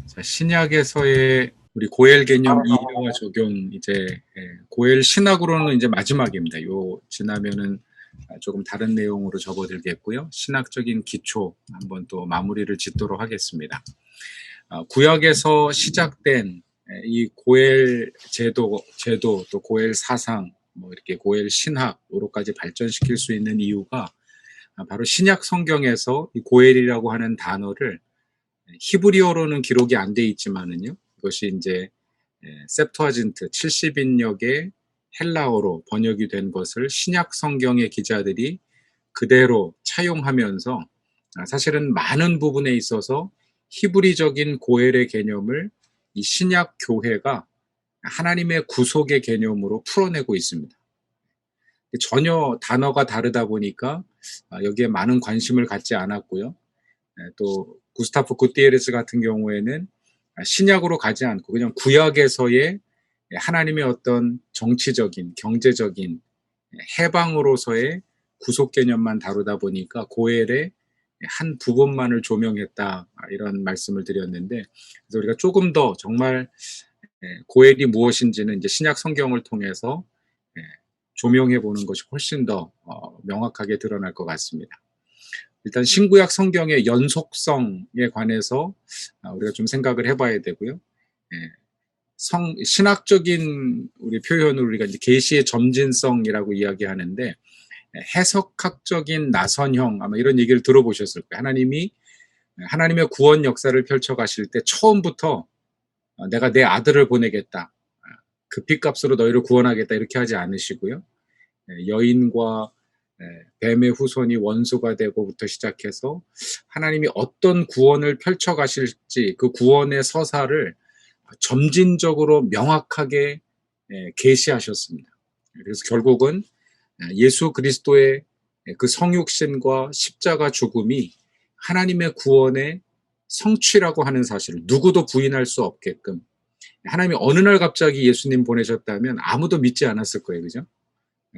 자, 신약에서의 우리 고엘 개념 이해와 적용 고엘 신학으로는 이제 마지막입니다. 요 지나면은 조금 다른 내용으로 접어들겠고요. 신학적인 기초 한번 또 마무리를 짓도록 하겠습니다. 구약에서 시작된 이 고엘 제도 또 고엘 사상 뭐 이렇게 고엘 신학으로까지 발전시킬 수 있는 이유가 바로 신약 성경에서 이 고엘이라고 하는 단어를 히브리어로는 기록이 안 돼 있지만은요. 이것이 이제 셉투아진트 70인역의 헬라어로 번역이 된 것을 신약 성경의 기자들이 그대로 차용하면서 사실은 많은 부분에 있어서 히브리적인 고엘의 개념을 이 신약 교회가 하나님의 구속의 개념으로 풀어내고 있습니다. 전혀 단어가 다르다 보니까 여기에 많은 관심을 갖지 않았고요. 또 구스타프 구티에레스 같은 경우에는 신약으로 가지 않고 그냥 구약에서의 하나님의 어떤 정치적인, 경제적인 해방으로서의 구속 개념만 다루다 보니까 고엘의 한 부분만을 조명했다, 이런 말씀을 드렸는데, 그래서 우리가 조금 더 정말 고엘이 무엇인지는 이제 신약 성경을 통해서 조명해 보는 것이 훨씬 더 명확하게 드러날 것 같습니다. 일단 신구약 성경의 연속성에 관해서 우리가 좀 생각을 해봐야 되고요. 신학적인 우리 표현을 우리가 이제 계시의 점진성이라고 이야기하는데, 해석학적인 나선형, 아마 이런 얘기를 들어보셨을 거예요. 하나님이 하나님의 구원 역사를 펼쳐가실 때 처음부터 내가 내 아들을 보내겠다, 그 핏값으로 너희를 구원하겠다, 이렇게 하지 않으시고요. 여인과 뱀의 후손이 원수가 되고부터 시작해서 하나님이 어떤 구원을 펼쳐가실지 그 구원의 서사를 점진적으로 명확하게 계시하셨습니다. 그래서 결국은 예수 그리스도의 그 성육신과 십자가 죽음이 하나님의 구원의 성취라고 하는 사실을 누구도 부인할 수 없게끔, 하나님이 어느 날 갑자기 예수님 보내셨다면 아무도 믿지 않았을 거예요. 그죠?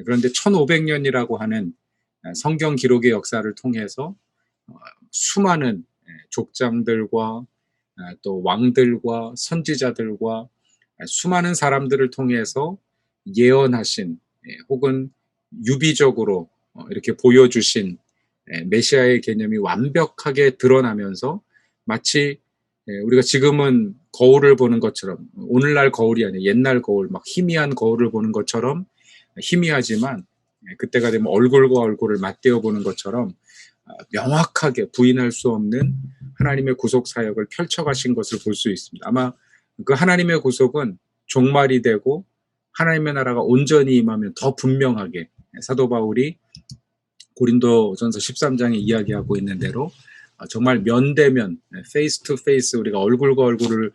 그런데 1500년이라고 하는 성경 기록의 역사를 통해서 수많은 족장들과 또 왕들과 선지자들과 수많은 사람들을 통해서 예언하신, 혹은 유비적으로 이렇게 보여주신 메시아의 개념이 완벽하게 드러나면서 마치 우리가 지금은 거울을 보는 것처럼, 오늘날 거울이 아니라 옛날 거울, 막 희미한 거울을 보는 것처럼 희미하지만 그때가 되면 얼굴과 얼굴을 맞대어 보는 것처럼 명확하게 부인할 수 없는 하나님의 구속 사역을 펼쳐가신 것을 볼 수 있습니다. 아마 그 하나님의 구속은 종말이 되고 하나님의 나라가 온전히 임하면 더 분명하게, 사도 바울이 고린도전서 13장에 이야기하고 있는 대로 정말 면대면, 페이스 투 페이스, 우리가 얼굴과 얼굴을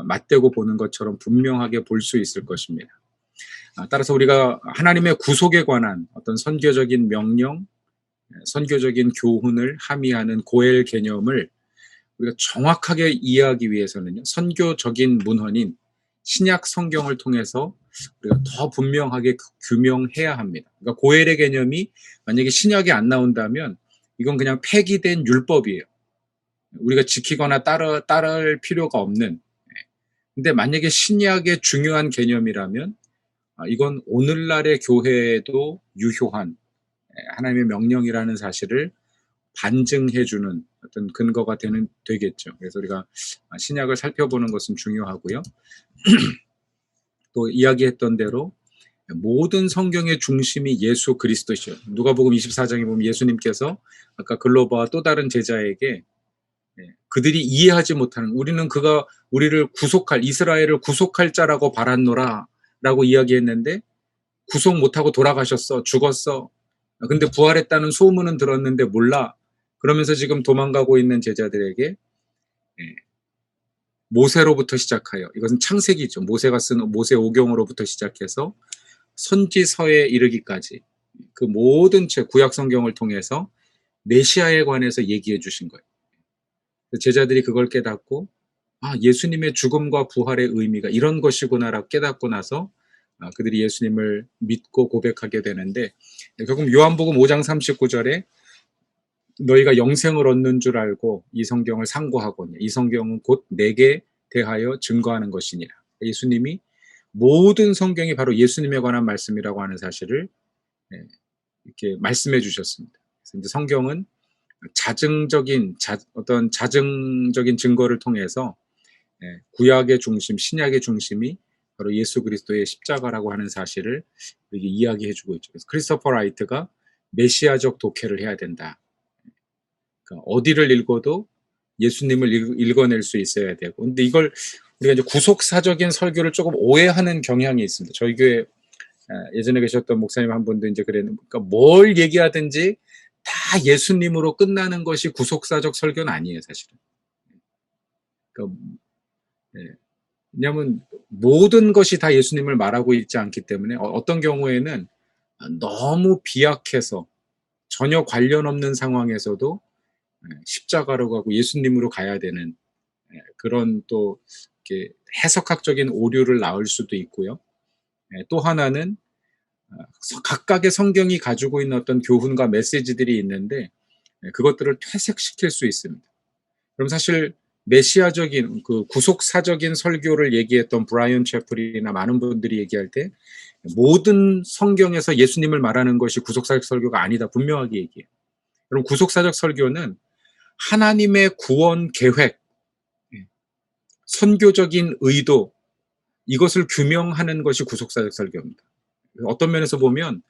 맞대고 보는 것처럼 분명하게 볼 수 있을 것입니다. 따라서 우리가 하나님의 구속에 관한 어떤 선교적인 명령, 선교적인 교훈을 함의하는 고엘 개념을 우리가 정확하게 이해하기 위해서는요, 선교적인 문헌인 신약 성경을 통해서 우리가 더 분명하게 규명해야 합니다. 그러니까 고엘의 개념이 만약에 신약에 안 나온다면 이건 그냥 폐기된 율법이에요. 우리가 지키거나 따를 필요가 없는. 근데 만약에 신약의 중요한 개념이라면 이건 오늘날의 교회에도 유효한 하나님의 명령이라는 사실을 반증해주는 어떤 근거가 되겠죠. 그래서 우리가 신약을 살펴보는 것은 중요하고요. 또 이야기했던 대로 모든 성경의 중심이 예수 그리스도시죠. 누가복음 24장에 보면 예수님께서 아까 글로바와 또 다른 제자에게 그들이 이해하지 못하는, 우리는 그가 우리를 구속할, 이스라엘을 구속할 자라고 바랐노라 라고 이야기했는데 구속 못하고 돌아가셨어, 죽었어. 근데 부활했다는 소문은 들었는데 몰라. 그러면서 지금 도망가고 있는 제자들에게 모세로부터 시작하여, 이것은 창세기죠. 모세가 쓴 모세오경으로부터 시작해서 선지서에 이르기까지 그 모든 책, 구약 성경을 통해서 메시아에 관해서 얘기해 주신 거예요. 제자들이 그걸 깨닫고 예수님의 죽음과 부활의 의미가 이런 것이구나라고 깨닫고 나서 그들이 예수님을 믿고 고백하게 되는데, 결국 요한복음 5장 39절에 너희가 영생을 얻는 줄 알고 이 성경을 상고하거냐, 이 성경은 곧 내게 대하여 증거하는 것이니라. 예수님이 모든 성경이 바로 예수님에 관한 말씀이라고 하는 사실을 이렇게 말씀해 주셨습니다. 그래서 이제 성경은 어떤 자증적인 증거를 통해서 구약의 중심, 신약의 중심이 바로 예수 그리스도의 십자가라고 하는 사실을 이렇게 이야기해 주고 있죠. 그래서 크리스토퍼 라이트가 메시아적 독해를 해야 된다. 그러니까 어디를 읽어도 예수님을 읽어낼 수 있어야 되고, 근데 이걸 우리가 이제 구속사적인 설교를 조금 오해하는 경향이 있습니다. 저희 교회 예전에 계셨던 목사님 한 분도 이제 그랬는데, 그러니까 뭘 얘기하든지 다 예수님으로 끝나는 것이 구속사적 설교는 아니에요, 사실은. 그러니까, 왜냐하면 모든 것이 다 예수님을 말하고 있지 않기 때문에 어떤 경우에는 너무 비약해서 전혀 관련 없는 상황에서도 십자가로 가고 예수님으로 가야 되는 그런 또 이렇게 해석학적인 오류를 낳을 수도 있고요. 또 하나는 각각의 성경이 가지고 있는 어떤 교훈과 메시지들이 있는데 그것들을 퇴색시킬 수 있습니다. 그럼 사실 메시아적인 그 구속사적인 설교를 얘기했던 브라이언 채플이나 많은 분들이 얘기할 때 모든 성경에서 예수님을 말하는 것이 구속사적 설교가 아니다 분명하게 얘기해요. 그럼 구속사적 설교는 하나님의 구원 계획, 선교적인 의도, 이것을 규명하는 것이 구속사적 설교입니다. 어떤 면에서 보면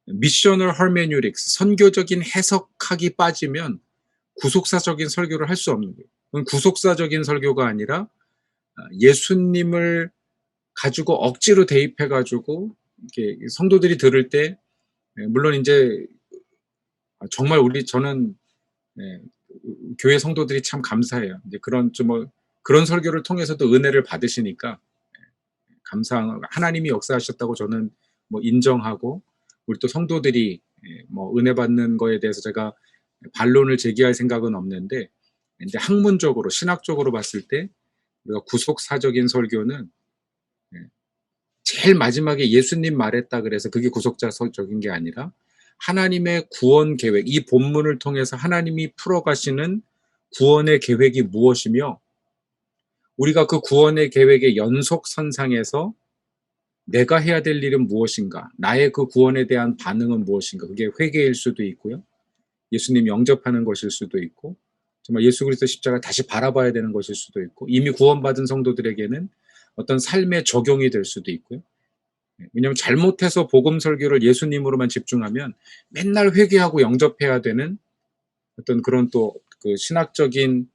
미셔널 허메뉴릭스, 선교적인 해석학이 빠지면 구속사적인 설교를 할 수 없는 거예요. 그건 구속사적인 설교가 아니라 예수님을 가지고 억지로 대입해가지고 이렇게 성도들이 들을 때 물론 이제 정말 저는 교회 성도들이 참 감사해요. 이제 그런 설교를 통해서도 은혜를 받으시니까 감사한 하나님이 역사하셨다고 저는 뭐 인정하고 우리 또 성도들이 뭐 은혜 받는 거에 대해서 제가 반론을 제기할 생각은 없는데 이제 학문적으로 신학적으로 봤을 때 우리가 구속사적인 설교는 제일 마지막에 예수님 말했다 그래서 그게 구속사적인 게 아니라 하나님의 구원 계획, 이 본문을 통해서 하나님이 풀어가시는 구원의 계획이 무엇이며 우리가 그 구원의 계획의 연속선상에서 내가 해야 될 일은 무엇인가, 나의 그 구원에 대한 반응은 무엇인가, 그게 회개일 수도 있고요, 예수님 영접하는 것일 수도 있고, 정말 예수 그리스도 십자가 다시 바라봐야 되는 것일 수도 있고, 이미 구원받은 성도들에게는 어떤 삶의 적용이 될 수도 있고요. 왜냐하면 잘못해서 복음 설교를 예수님으로만 집중하면 맨날 회개하고 영접해야 되는 어떤 그런 또 그 신학적인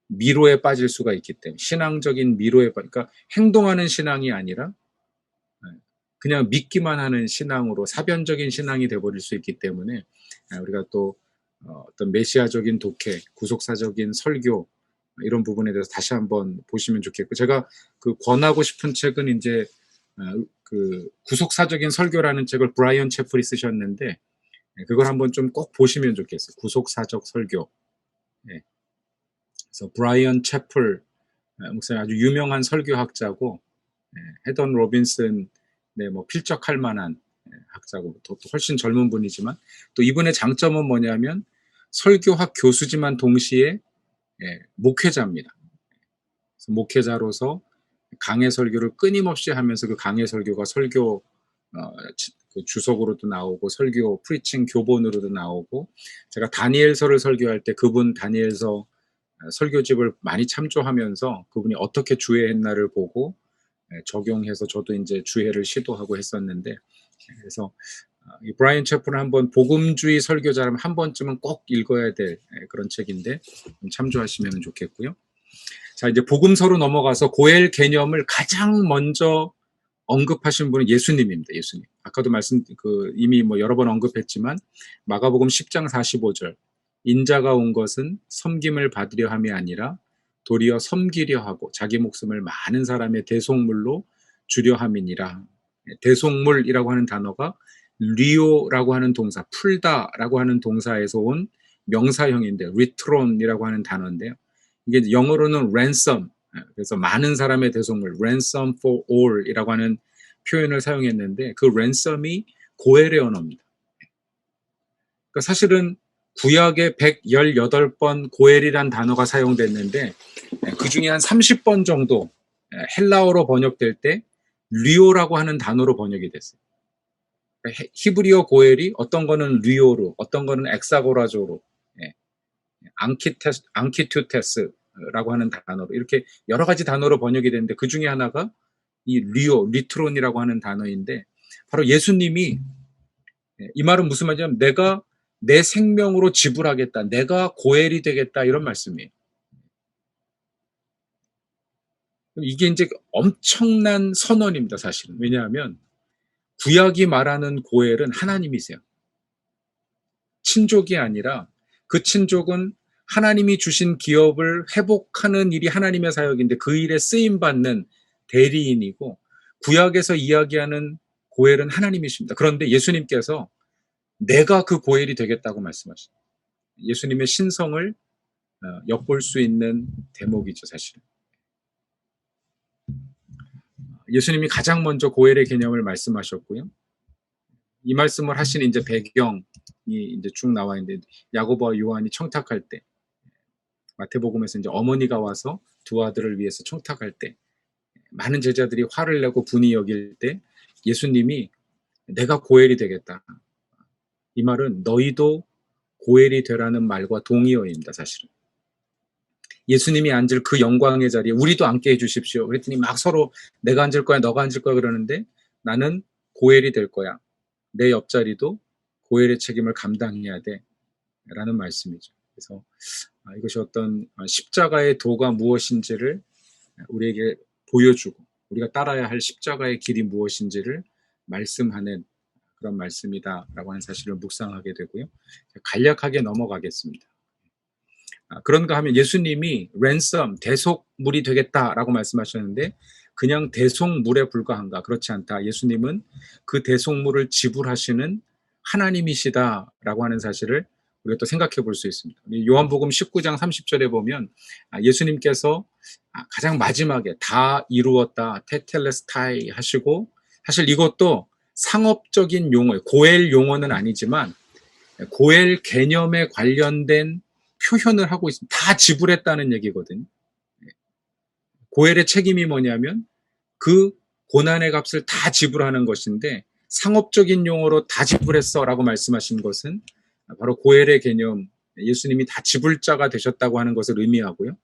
미로에 빠질 수가 있기 때문에, 신앙적인 미로에 그러니까 행동하는 신앙이 아니라 그냥 믿기만 하는 신앙으로 사변적인 신앙이 되어버릴 수 있기 때문에 우리가 또 어떤 메시아적인 독해, 구속사적인 설교 이런 부분에 대해서 다시 한번 보시면 좋겠고, 제가 그 권하고 싶은 책은 이제 그 구속사적인 설교라는 책을 브라이언 채플이 쓰셨는데 그걸 한번 좀 꼭 보시면 좋겠어요. 구속사적 설교. 그래서 브라이언 채플 목사님 아주 유명한 설교학자고 헤던 로빈슨 뭐 필적할 만한 학자고 또 훨씬 젊은 분이지만 또 이분의 장점은 뭐냐면 설교학 교수지만 동시에 목회자입니다. 그래서 목회자로서 강해 설교를 끊임없이 하면서 그 강해 설교가 설교 그 주석으로도 나오고 설교 프리칭 교본으로도 나오고, 제가 다니엘서를 설교할 때 그분 다니엘서 설교집을 많이 참조하면서 그분이 어떻게 주회했나를 보고 적용해서 저도 이제 주회를 시도하고 했었는데, 그래서 이 브라이언 채플은 한번 복음주의 설교자라면 한 번쯤은 꼭 읽어야 될 그런 책인데 참조하시면 좋겠고요. 자, 이제 복음서로 넘어가서 고엘 개념을 가장 먼저 언급하신 분은 예수님입니다. 예수님. 아까도 이미 뭐 여러 번 언급했지만 마가복음 10장 45절, 인자가 온 것은 섬김을 받으려 함이 아니라 도리어 섬기려 하고 자기 목숨을 많은 사람의 대속물로 주려 함이니라. 대속물이라고 하는 단어가 리오라고 하는 동사, 풀다라고 하는 동사에서 온 명사형인데 리트론이라고 하는 단어인데요. 이게 영어로는 ransom, 그래서 많은 사람의 대속물, ransom for all이라고 하는 표현을 사용했는데 그 ransom이 고엘의 언어입니다. 그러니까 사실은 구약에 118번 고엘이란 단어가 사용됐는데 그 중에 한 30번 정도 헬라어로 번역될 때 리오라고 하는 단어로 번역이 됐어요. 히브리어 고엘이 어떤 거는 리오로, 어떤 거는 엑사고라조로, 앙키투테스라고 하는 단어로 이렇게 여러 가지 단어로 번역이 됐는데 그 중에 하나가 이 리오, 리트론이라고 하는 단어인데 바로 예수님이 이 말은 무슨 말이냐면 내가 내 생명으로 지불하겠다. 내가 고엘이 되겠다. 이런 말씀이에요. 이게 이제 엄청난 선언입니다, 사실은. 왜냐하면 구약이 말하는 고엘은 하나님이세요. 친족이 아니라 그 친족은 하나님이 주신 기업을 회복하는 일이 하나님의 사역인데 그 일에 쓰임받는 대리인이고 구약에서 이야기하는 고엘은 하나님이십니다. 그런데 예수님께서 내가 그 고엘이 되겠다고 말씀하십니다. 예수님의 신성을 엿볼 수 있는 대목이죠, 사실은. 예수님이 가장 먼저 고엘의 개념을 말씀하셨고요. 이 말씀을 하신 이제 배경이 이제 쭉 나와 있는데 야고보와 요한이 청탁할 때 마태복음에서 이제 어머니가 와서 두 아들을 위해서 청탁할 때 많은 제자들이 화를 내고 분이 여길 때 예수님이 내가 고엘이 되겠다. 이 말은 너희도 고엘이 되라는 말과 동의어입니다, 사실은. 예수님이 앉을 그 영광의 자리에 우리도 앉게 해주십시오. 그랬더니 막 서로 내가 앉을 거야, 너가 앉을 거야 그러는데 나는 고엘이 될 거야. 내 옆자리도 고엘의 책임을 감당해야 돼. 라는 말씀이죠. 그래서 이것이 어떤 십자가의 도가 무엇인지를 우리에게 보여주고 우리가 따라야 할 십자가의 길이 무엇인지를 말씀하는 그런 말씀이다라고 하는 사실을 묵상하게 되고요. 간략하게 넘어가겠습니다. 그런가 하면 예수님이 랜섬, 대속물이 되겠다라고 말씀하셨는데 그냥 대속물에 불과한가? 그렇지 않다. 예수님은 그 대속물을 지불하시는 하나님이시다라고 하는 사실을 우리가 또 생각해 볼 수 있습니다. 요한복음 19장 30절에 보면 예수님께서 가장 마지막에 다 이루었다, 테텔레스타이 하시고 사실 이것도 상업적인 용어, 고엘 용어는 아니지만 고엘 개념에 관련된 표현을 하고 있습니다. 다 지불했다는 얘기거든요. 고엘의 책임이 뭐냐면 그 고난의 값을 다 지불하는 것인데 상업적인 용어로 다 지불했어 라고 말씀하신 것은 바로 고엘의 개념, 예수님이 다 지불자가 되셨다고 하는 것을 의미하고요.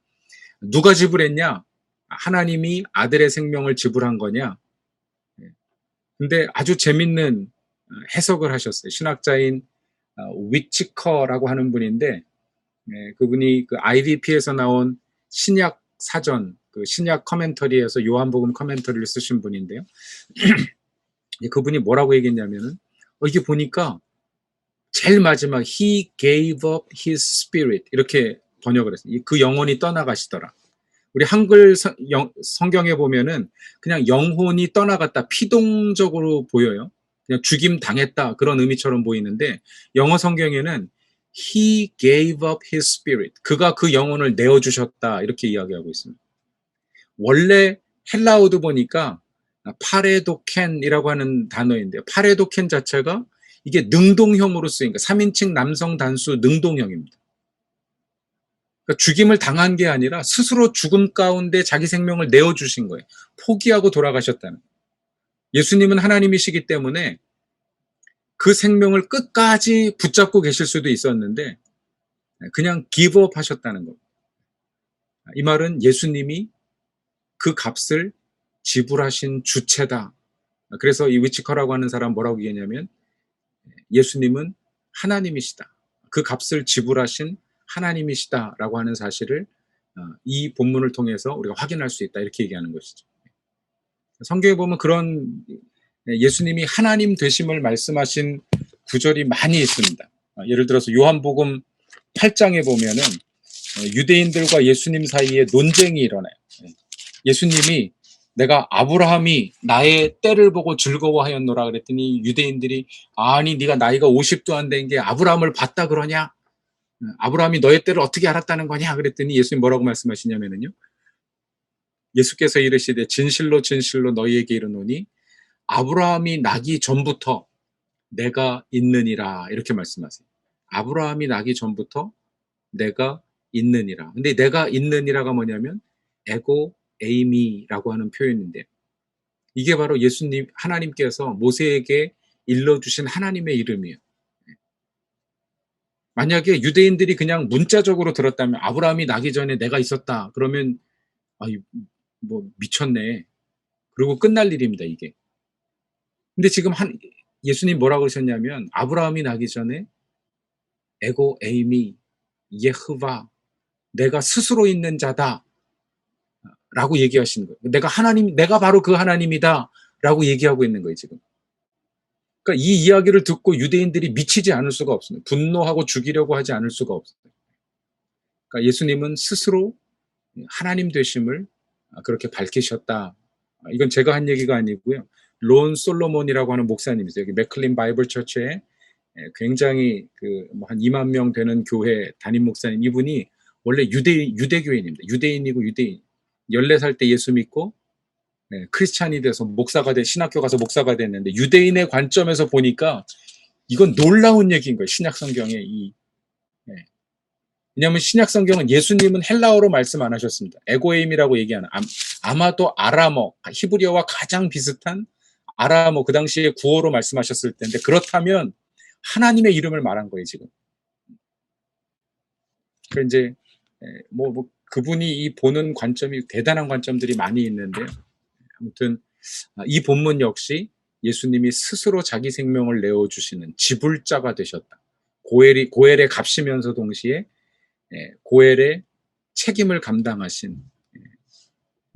누가 지불했냐? 하나님이 아들의 생명을 지불한 거냐? 근데 아주 재밌는 해석을 하셨어요. 신학자인 위치커라고 하는 분인데 그분이 그 IVP에서 나온 신약 사전, 그 신약 커멘터리에서 요한복음 커멘터리를 쓰신 분인데요. 그분이 뭐라고 얘기했냐면은 이게 보니까 제일 마지막 He gave up his spirit 이렇게 번역을 했어요. 그 영혼이 떠나가시더라. 우리 한글 성경에 보면은 그냥 영혼이 떠나갔다 피동적으로 보여요. 그냥 죽임 당했다 그런 의미처럼 보이는데 영어 성경에는 He gave up his spirit. 그가 그 영혼을 내어주셨다 이렇게 이야기하고 있습니다. 원래 헬라어도 보니까 파레도켄이라고 하는 단어인데요. 파레도켄 자체가 이게 능동형으로 쓰인 거예요. 3인칭 남성 단수 능동형입니다. 그러니까 죽임을 당한 게 아니라 스스로 죽음 가운데 자기 생명을 내어주신 거예요. 포기하고 돌아가셨다는 거예요. 예수님은 하나님이시기 때문에 그 생명을 끝까지 붙잡고 계실 수도 있었는데 그냥 기브업 하셨다는 겁니다. 이 말은 예수님이 그 값을 지불하신 주체다. 그래서 이 위치커라고 하는 사람 뭐라고 얘기했냐면 예수님은 하나님이시다. 그 값을 지불하신 하나님이시다라고 하는 사실을 이 본문을 통해서 우리가 확인할 수 있다. 이렇게 얘기하는 것이죠. 성경에 보면 그런 예수님이 하나님 되심을 말씀하신 구절이 많이 있습니다. 예를 들어서 요한복음 8장에 보면은 유대인들과 예수님 사이에 논쟁이 일어나요. 예수님이 내가 아브라함이 나의 때를 보고 즐거워하였노라 그랬더니 유대인들이 아니 네가 나이가 50도 안 된 게 아브라함을 봤다 그러냐? 아브라함이 너의 때를 어떻게 알았다는 거냐? 그랬더니 예수님 뭐라고 말씀하시냐면요. 예수께서 이르시되 진실로 진실로 너희에게 이르노니 아브라함이 나기 전부터 내가 있느니라 이렇게 말씀하세요. 아브라함이 나기 전부터 내가 있느니라. 근데 내가 있느니라가 뭐냐면 에고 에이미라고 하는 표현인데, 이게 바로 예수님, 하나님께서 모세에게 일러주신 하나님의 이름이에요. 만약에 유대인들이 그냥 문자적으로 들었다면 아브라함이 나기 전에 내가 있었다 그러면 아이 뭐 미쳤네, 그리고 끝날 일입니다 이게. 근데 지금 예수님 뭐라고 하셨냐면 아브라함이 나기 전에 에고 에이미 예흐바, 내가 스스로 있는 자다 라고 얘기하시는 거예요. 내가 바로 그 하나님이다 라고 얘기하고 있는 거예요 지금. 그러니까 이 이야기를 듣고 유대인들이 미치지 않을 수가 없습니다. 분노하고 죽이려고 하지 않을 수가 없어요. 그러니까 예수님은 스스로 하나님 되심을 그렇게 밝히셨다. 이건 제가 한 얘기가 아니고요. 론 솔로몬이라고 하는 목사님이세요. 여기 맥클린 바이블 처치에 굉장히 한 2만 명 되는 교회 담임 목사님, 이분이 원래 유대교인입니다. 유대인이고 유대인. 14살 때 예수 믿고 크리스찬이 돼서 신학교 가서 목사가 됐는데, 유대인의 관점에서 보니까 이건 놀라운 얘기인 거예요. 신약 성경에 왜냐하면 신약 성경은 예수님은 헬라어로 말씀 안 하셨습니다. 에고임이라고 얘기하는, 아마도 아람어, 히브리어와 가장 비슷한 아람어, 그 당시에 구어로 말씀하셨을 텐데, 그렇다면 하나님의 이름을 말한 거예요 지금. 그러니까 이제 그분이 이 보는 관점이 대단한 관점들이 많이 있는데요. 아무튼 이 본문 역시 예수님이 스스로 자기 생명을 내어주시는 지불자가 되셨다. 고엘의 값이면서 동시에 고엘의 책임을 감당하신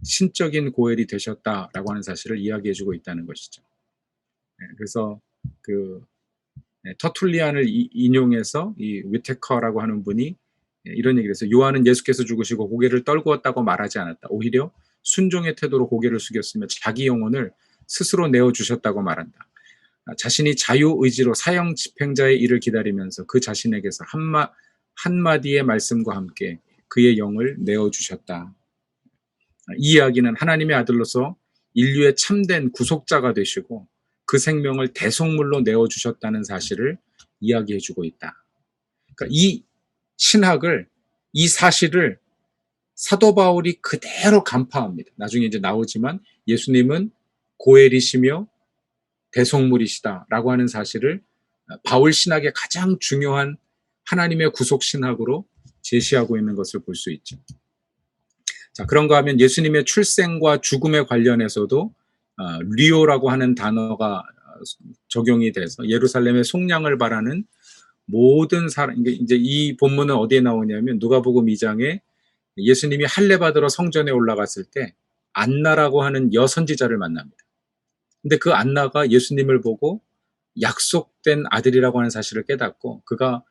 신적인 고엘이 되셨다라고 하는 사실을 이야기해주고 있다는 것이죠. 그래서 터툴리안을 인용해서 이 위테커라고 하는 분이 이런 얘기를 했어요. 요한은 예수께서 죽으시고 고개를 떨구었다고 말하지 않았다. 오히려 순종의 태도로 고개를 숙였으며 자기 영혼을 스스로 내어주셨다고 말한다. 자신이 자유의지로 사형 집행자의 일을 기다리면서 그 자신에게서 한마디의 말씀과 함께 그의 영을 내어주셨다. 이 이야기는 하나님의 아들로서 인류의 참된 구속자가 되시고 그 생명을 대속물로 내어주셨다는 사실을 이야기해주고 있다. 그러니까 이 사실을 사도 바울이 그대로 간파합니다. 나중에 이제 나오지만 예수님은 고엘이시며 대속물이시다라고 하는 사실을 바울 신학의 가장 중요한 하나님의 구속 신학으로 제시하고 있는 것을 볼 수 있죠. 자, 그런가 하면 예수님의 출생과 죽음에 관련해서도 리오라고 하는 단어가 적용이 돼서 예루살렘의 속량을 바라는 모든 사람, 이제 이 본문은 어디에 나오냐면 누가복음 2장에 예수님이 할례 받으러 성전에 올라갔을 때 안나라고 하는 여선지자를 만납니다. 근데 그 안나가 예수님을 보고 약속된 아들이라고 하는 사실을 깨닫고 그가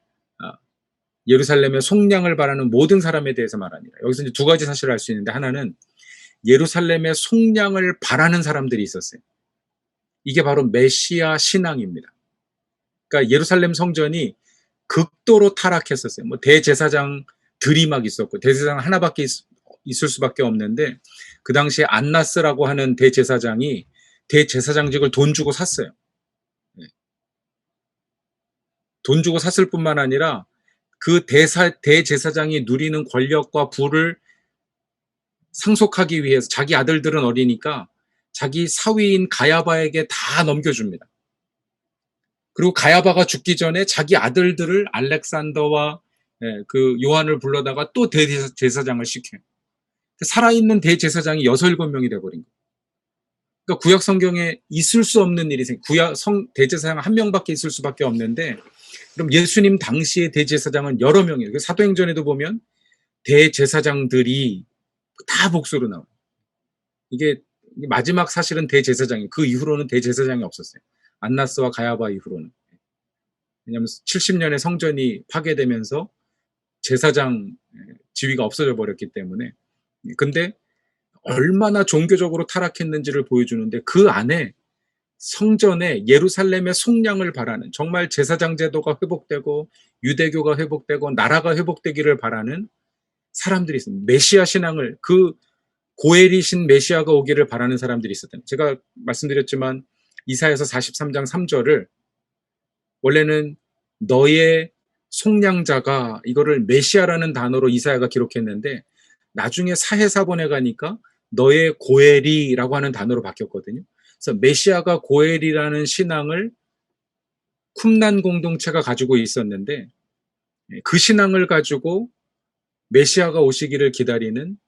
예루살렘의 속량을 바라는 모든 사람에 대해서 말하니라. 여기서 이제 두 가지 사실을 알 수 있는데, 하나는 예루살렘의 속량을 바라는 사람들이 있었어요. 이게 바로 메시아 신앙입니다. 그러니까 예루살렘 성전이 극도로 타락했었어요. 대제사장들이 막 있었고, 대제사장 하나밖에 있을 수밖에 없는데, 그 당시에 안나스라고 하는 대제사장이 대제사장직을 돈 주고 샀어요. 돈 주고 샀을 뿐만 아니라 그 대제사장이 누리는 권력과 부를 상속하기 위해서 자기 아들들은 어리니까 자기 사위인 가야바에게 다 넘겨줍니다. 그리고 가야바가 죽기 전에 자기 아들들을 알렉산더와 그 요한을 불러다가 또 대제사장을 시켜요. 살아있는 대제사장이 6, 7명이 돼버린 거예요. 그러니까 구약 성경에 있을 수 없는 일이 대제사장 한 명밖에 있을 수밖에 없는데, 그럼 예수님 당시의 대제사장은 여러 명이에요. 사도행전에도 보면 대제사장들이 다 복수로 나와요. 이게 마지막 사실은 대제사장이, 그 이후로는 대제사장이 없었어요. 안나스와 가야바 이후로는. 왜냐하면 70년에 성전이 파괴되면서 제사장 지위가 없어져 버렸기 때문에. 근데 얼마나 종교적으로 타락했는지를 보여주는데, 그 안에 성전에 예루살렘의 속량을 바라는, 정말 제사장 제도가 회복되고 유대교가 회복되고 나라가 회복되기를 바라는 사람들이 있습니다. 메시아 신앙을, 그 고엘이신 메시아가 오기를 바라는 사람들이 있었다. 제가 말씀드렸지만 이사야서 43장 3절을 원래는 너의 속량자가 이거를 메시아라는 단어로 이사야가 기록했는데 나중에 사해사본에 가니까 너의 고엘이라고 하는 단어로 바뀌었거든요. 그래서 메시아가 고엘이라는 신앙을 쿰난 공동체가 가지고 있었는데 그 신앙을 가지고 메시아가 오시기를 기다리는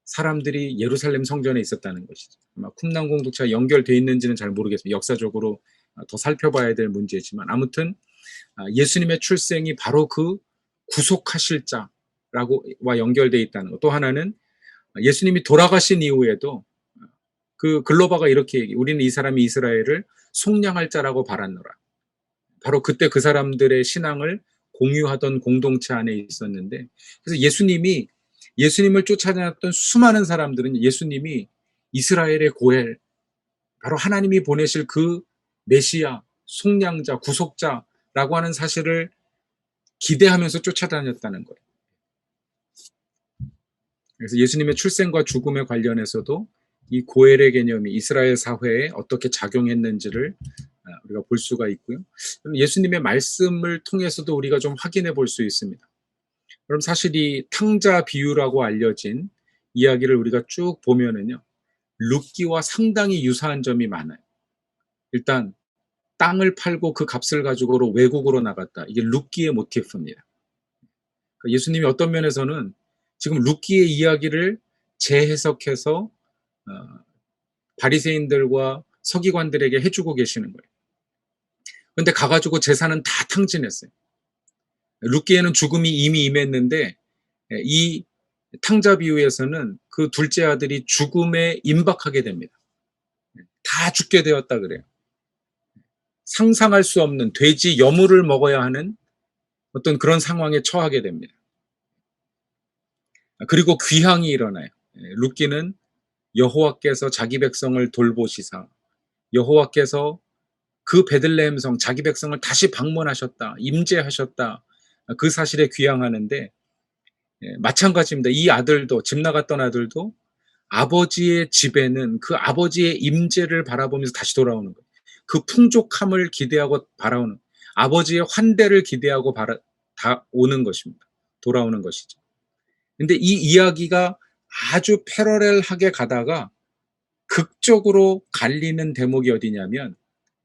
사람들이 예루살렘 성전에 있었다는 것이죠. 아마 쿰난 공동체가 연결되어 있는지는 잘 모르겠습니다. 역사적으로 더 살펴봐야 될 문제지만 아무튼 예수님의 출생이 바로 그 구속하실 자라고와 연결되어 있다는 것. 또 하나는 예수님이 돌아가신 이후에도 그 글로바가 이렇게 얘기해요. 우리는 이 사람이 이스라엘을 속량할 자라고 바랐노라. 바로 그때 그 사람들의 신앙을 공유하던 공동체 안에 있었는데 그래서 예수님을 쫓아다녔던 수많은 사람들은 예수님이 이스라엘의 고엘, 바로 하나님이 보내실 그 메시아, 속량자, 구속자라고 하는 사실을 기대하면서 쫓아다녔다는 거예요. 그래서 예수님의 출생과 죽음에 관련해서도 이 고엘의 개념이 이스라엘 사회에 어떻게 작용했는지를 우리가 볼 수가 있고요. 예수님의 말씀을 통해서도 우리가 좀 확인해 볼 수 있습니다. 그럼 사실 이 탕자 비유라고 알려진 이야기를 우리가 쭉 보면은요, 룻기와 상당히 유사한 점이 많아요. 일단 땅을 팔고 그 값을 가지고 외국으로 나갔다. 이게 룻기의 모티프입니다. 그러니까 예수님이 어떤 면에서는 지금 룻기의 이야기를 재해석해서 바리새인들과 서기관들에게 해주고 계시는 거예요. 그런데 가가지고 재산은 다 탕진했어요. 룻기에는 죽음이 이미 임했는데 이 탕자 비유에서는 그 둘째 아들이 죽음에 임박하게 됩니다. 다 죽게 되었다 그래요. 상상할 수 없는 돼지 여물을 먹어야 하는 어떤 그런 상황에 처하게 됩니다. 그리고 귀향이 일어나요. 룻기는 여호와께서 자기 백성을 돌보시사 여호와께서 그 베들레헴 성 자기 백성을 다시 방문하셨다. 임재하셨다. 그 사실에 귀향하는데 마찬가지입니다. 이 아들도 집 나갔던 아들도 아버지의 집에는 그 아버지의 임재를 바라보면서 다시 돌아오는 거예요. 그 풍족함을 기대하고 바라오는 아버지의 환대를 기대하고 다 오는 것입니다. 돌아오는 것이죠. 근데 이 이야기가 아주 패러렐하게 가다가 극적으로 갈리는 대목이 어디냐면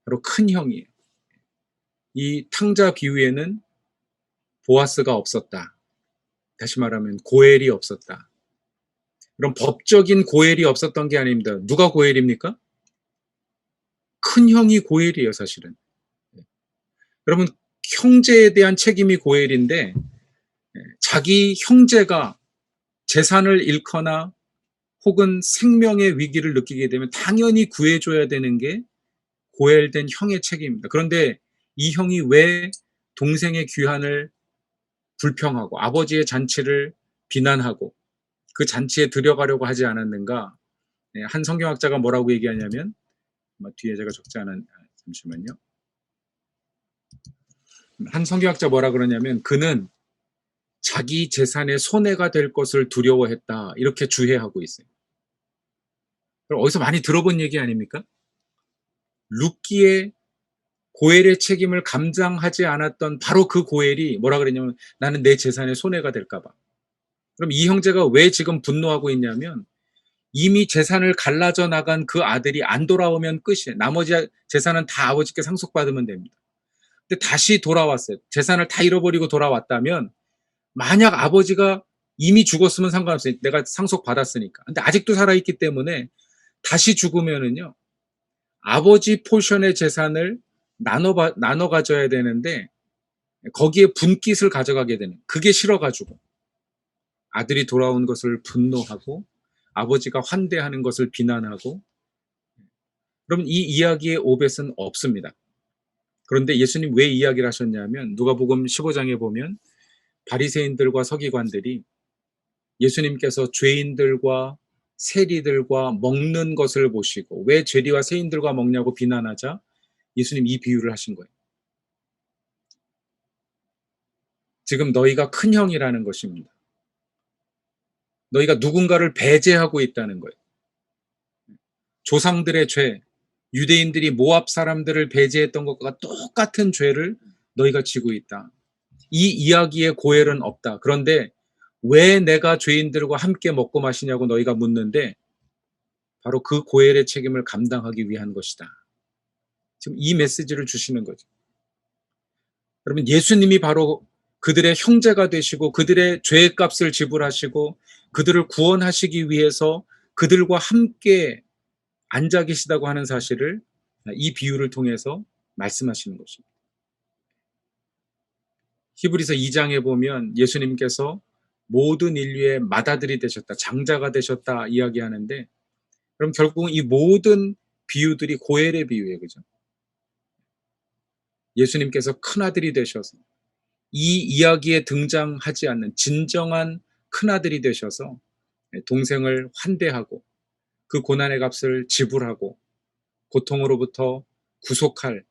바로 큰 형이에요. 이 탕자 비유에는 보아스가 없었다. 다시 말하면 고엘이 없었다. 그럼 법적인 고엘이 없었던 게 아닙니다. 누가 고엘입니까? 큰 형이 고엘이에요, 사실은. 여러분, 형제에 대한 책임이 고엘인데 자기 형제가 재산을 잃거나 혹은 생명의 위기를 느끼게 되면 당연히 구해줘야 되는 게 고엘된 형의 책임입니다. 그런데 이 형이 왜 동생의 귀환을 불평하고 아버지의 잔치를 비난하고 그 잔치에 들어가려고 하지 않았는가? 한 성경학자가 뭐라고 얘기하냐면 뒤에 제가 적지 않은 잠시만요. 한 성경학자 뭐라 그러냐면 그는 자기 재산의 손해가 될 것을 두려워했다. 이렇게 주해하고 있어요. 그럼 어디서 많이 들어본 얘기 아닙니까? 룻기의 고엘의 책임을 감당하지 않았던 바로 그 고엘이 뭐라 그랬냐면 나는 내 재산에 손해가 될까 봐. 그럼 이 형제가 왜 지금 분노하고 있냐면 이미 재산을 갈라져 나간 그 아들이 안 돌아오면 끝이에요. 나머지 재산은 다 아버지께 상속받으면 됩니다. 근데 다시 돌아왔어요. 재산을 다 잃어버리고 돌아왔다면 만약 아버지가 이미 죽었으면 상관없어요. 내가 상속받았으니까. 근데 아직도 살아있기 때문에 다시 죽으면은요. 아버지 포션의 재산을 나눠 가져야 되는데 거기에 분깃을 가져가게 되는 그게 싫어가지고 아들이 돌아온 것을 분노하고 아버지가 환대하는 것을 비난하고 그럼 이 이야기의 오벳은 없습니다. 그런데 예수님 왜 이야기를 하셨냐면 누가복음 15장에 보면 바리새인들과 서기관들이 예수님께서 죄인들과 세리들과 먹는 것을 보시고 왜 죄리와 세인들과 먹냐고 비난하자 예수님 이 비유를 하신 거예요. 지금 너희가 큰 형이라는 것입니다. 너희가 누군가를 배제하고 있다는 거예요. 조상들의 죄, 유대인들이 모압 사람들을 배제했던 것과 똑같은 죄를 너희가 지고 있다. 이 이야기에 고엘은 없다. 그런데 왜 내가 죄인들과 함께 먹고 마시냐고 너희가 묻는데 바로 그 고엘의 책임을 감당하기 위한 것이다. 지금 이 메시지를 주시는 거죠. 여러분, 예수님이 바로 그들의 형제가 되시고 그들의 죄의 값을 지불하시고 그들을 구원하시기 위해서 그들과 함께 앉아 계시다고 하는 사실을 이 비유를 통해서 말씀하시는 것입니다. 히브리서 2장에 보면 예수님께서 모든 인류의 맏아들이 되셨다, 장자가 되셨다 이야기하는데, 그럼 결국은 이 모든 비유들이 고엘의 비유예요. 그죠? 예수님께서 큰아들이 되셔서 이 이야기에 등장하지 않는 진정한 큰아들이 되셔서 동생을 환대하고 그 고난의 값을 지불하고 고통으로부터 구속할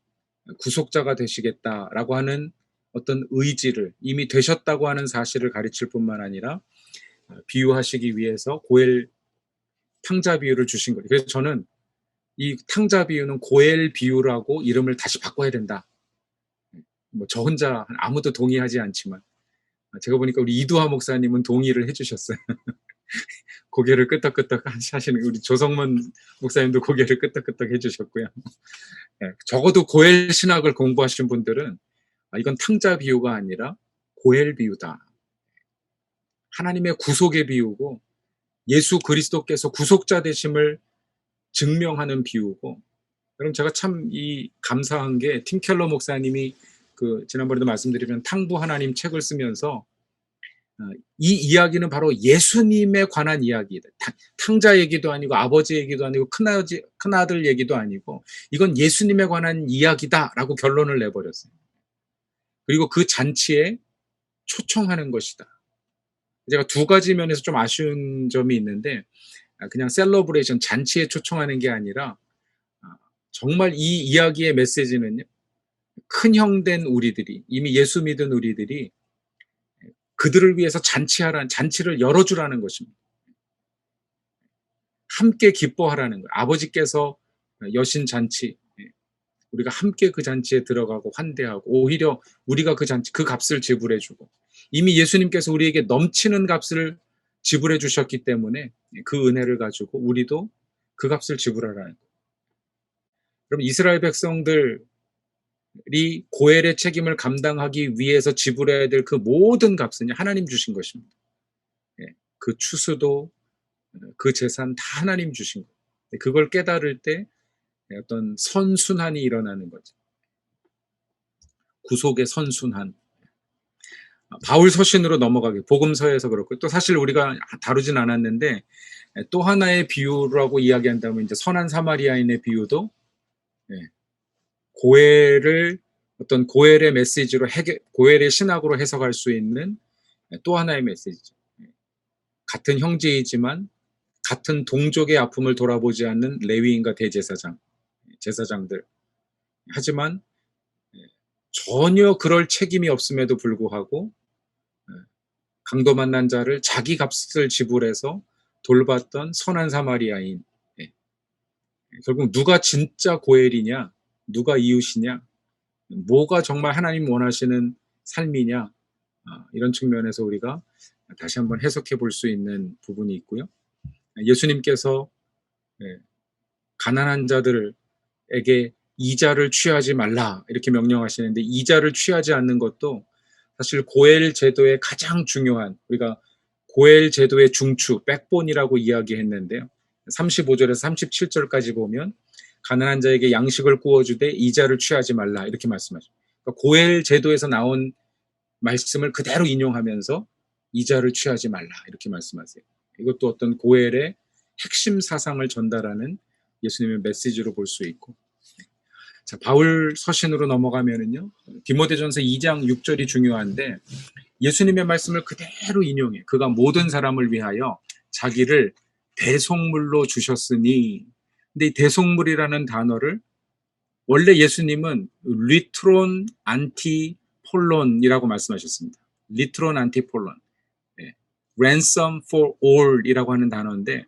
구속자가 되시겠다라고 하는 어떤 의지를 이미 되셨다고 하는 사실을 가르칠 뿐만 아니라 비유하시기 위해서 고엘 탕자 비유를 주신 거예요. 그래서 저는 이 탕자 비유는 고엘 비유라고 이름을 다시 바꿔야 된다. 뭐 저 혼자 아무도 동의하지 않지만 제가 보니까 우리 이두하 목사님은 동의를 해주셨어요. 고개를 끄덕끄덕 하시는, 우리 조성문 목사님도 고개를 끄덕끄덕 해주셨고요. 적어도 고엘 신학을 공부하신 분들은 이건 탕자 비유가 아니라 고엘 비유다. 하나님의 구속의 비유고 예수 그리스도께서 구속자 되심을 증명하는 비유고, 그럼 제가 참 감사한 게 팀 켈러 목사님이 지난번에도 말씀드리면 탕부 하나님 책을 쓰면서 이 이야기는 바로 예수님에 관한 이야기다. 탕자 얘기도 아니고 아버지 얘기도 아니고 큰아들 얘기도 아니고 이건 예수님에 관한 이야기다라고 결론을 내버렸어요. 그리고 그 잔치에 초청하는 것이다. 제가 두 가지 면에서 좀 아쉬운 점이 있는데, 그냥 셀러브레이션 잔치에 초청하는 게 아니라 정말 이 이야기의 메시지는요, 큰형 된 우리들이, 이미 예수 믿은 우리들이 그들을 위해서 잔치를 열어주라는 것입니다. 함께 기뻐하라는 거예요. 아버지께서 여신 잔치, 우리가 함께 그 잔치에 들어가고 환대하고 오히려 우리가 그 값을 지불해주고, 이미 예수님께서 우리에게 넘치는 값을 지불해 주셨기 때문에 그 은혜를 가지고 우리도 그 값을 지불하라는 거예요. 그럼 이스라엘 백성들이 고엘의 책임을 감당하기 위해서 지불해야 될 그 모든 값은 하나님 주신 것입니다. 그 추수도 그 재산 다 하나님 주신 거예요. 그걸 깨달을 때 어떤 선순환이 일어나는 거죠. 구속의 선순환. 바울 서신으로 넘어가게, 복음서에서 그렇고, 또 사실 우리가 다루진 않았는데 또 하나의 비유라고 이야기한다면 이제 선한 사마리아인의 비유도 고엘을 어떤 고엘의 메시지로 고엘의 신학으로 해석할 수 있는 또 하나의 메시지죠. 같은 형제이지만 같은 동족의 아픔을 돌아보지 않는 레위인과 제사장들. 하지만 전혀 그럴 책임이 없음에도 불구하고 강도 만난 자를 자기 값을 지불해서 돌봤던 선한 사마리아인. 결국 누가 진짜 고엘이냐, 누가 이웃이냐, 뭐가 정말 하나님 원하시는 삶이냐, 이런 측면에서 우리가 다시 한번 해석해 볼 수 있는 부분이 있고요. 예수님께서 가난한 자들에게 이자를 취하지 말라 이렇게 명령하시는데, 이자를 취하지 않는 것도 사실 고엘 제도의 가장 중요한, 우리가 고엘 제도의 중추, 백본이라고 이야기했는데요. 35절에서 37절까지 보면 가난한 자에게 양식을 구워주되 이자를 취하지 말라 이렇게 말씀하십니다. 그러니까 고엘 제도에서 나온 말씀을 그대로 인용하면서 이자를 취하지 말라 이렇게 말씀하세요. 이것도 어떤 고엘의 핵심 사상을 전달하는 예수님의 메시지로 볼 수 있고, 자, 바울 서신으로 넘어가면은요, 디모데전서 2장 6절이 중요한데 예수님의 말씀을 그대로 인용해. 그가 모든 사람을 위하여 자기를 대속물로 주셨으니. 근데 이 대속물이라는 단어를 원래 예수님은 리트론 안티폴론이라고 말씀하셨습니다. 리트론 안티폴론, ransom for all이라고 하는 단어인데,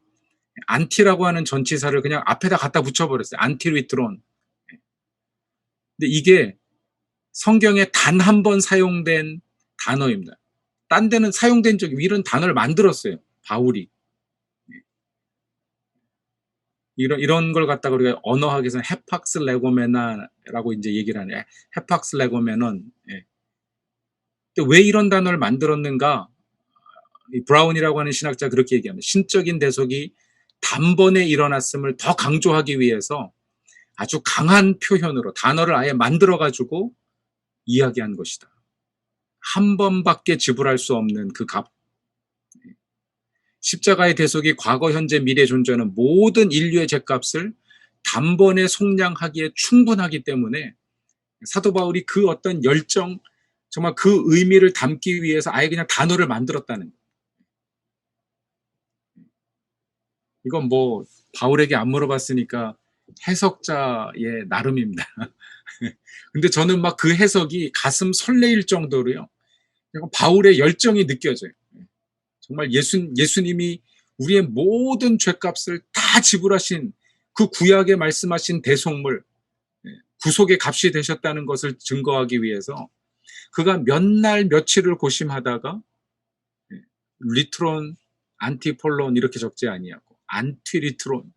안티라고 하는 전치사를 그냥 앞에다 갖다 붙여버렸어요. 안티리트론. 근데 이게 성경에 단 한 번 사용된 단어입니다. 딴 데는 사용된 적이 이런 단어를 만들었어요. 바울이. 이런 걸 갖다가 우리가 언어학에서는 헤팍스 레고메나라고 이제 얘기를 하네. 헤팍스 레고메넌. 예. 근데 왜 이런 단어를 만들었는가? 이 브라운이라고 하는 신학자 그렇게 얘기합니다. 신적인 대속이 단번에 일어났음을 더 강조하기 위해서 아주 강한 표현으로 단어를 아예 만들어 가지고 이야기한 것이다. 한 번밖에 지불할 수 없는 그 값. 십자가의 대속이 과거, 현재, 미래 존재하는 모든 인류의 죄값을 단번에 속량하기에 충분하기 때문에 사도 바울이 그 어떤 열정, 정말 그 의미를 담기 위해서 아예 그냥 단어를 만들었다는 거예요. 이건 뭐 바울에게 안 물어봤으니까 해석자의 나름입니다. 근데 저는 막 그 해석이 가슴 설레일 정도로요. 바울의 열정이 느껴져요. 정말 예수님이 우리의 모든 죄값을 다 지불하신 그 구약에 말씀하신 대속물, 구속의 값이 되셨다는 것을 증거하기 위해서 그가 몇 날 며칠을 고심하다가 리트론, 안티폴론 이렇게 적지 아니하고 안티리트론,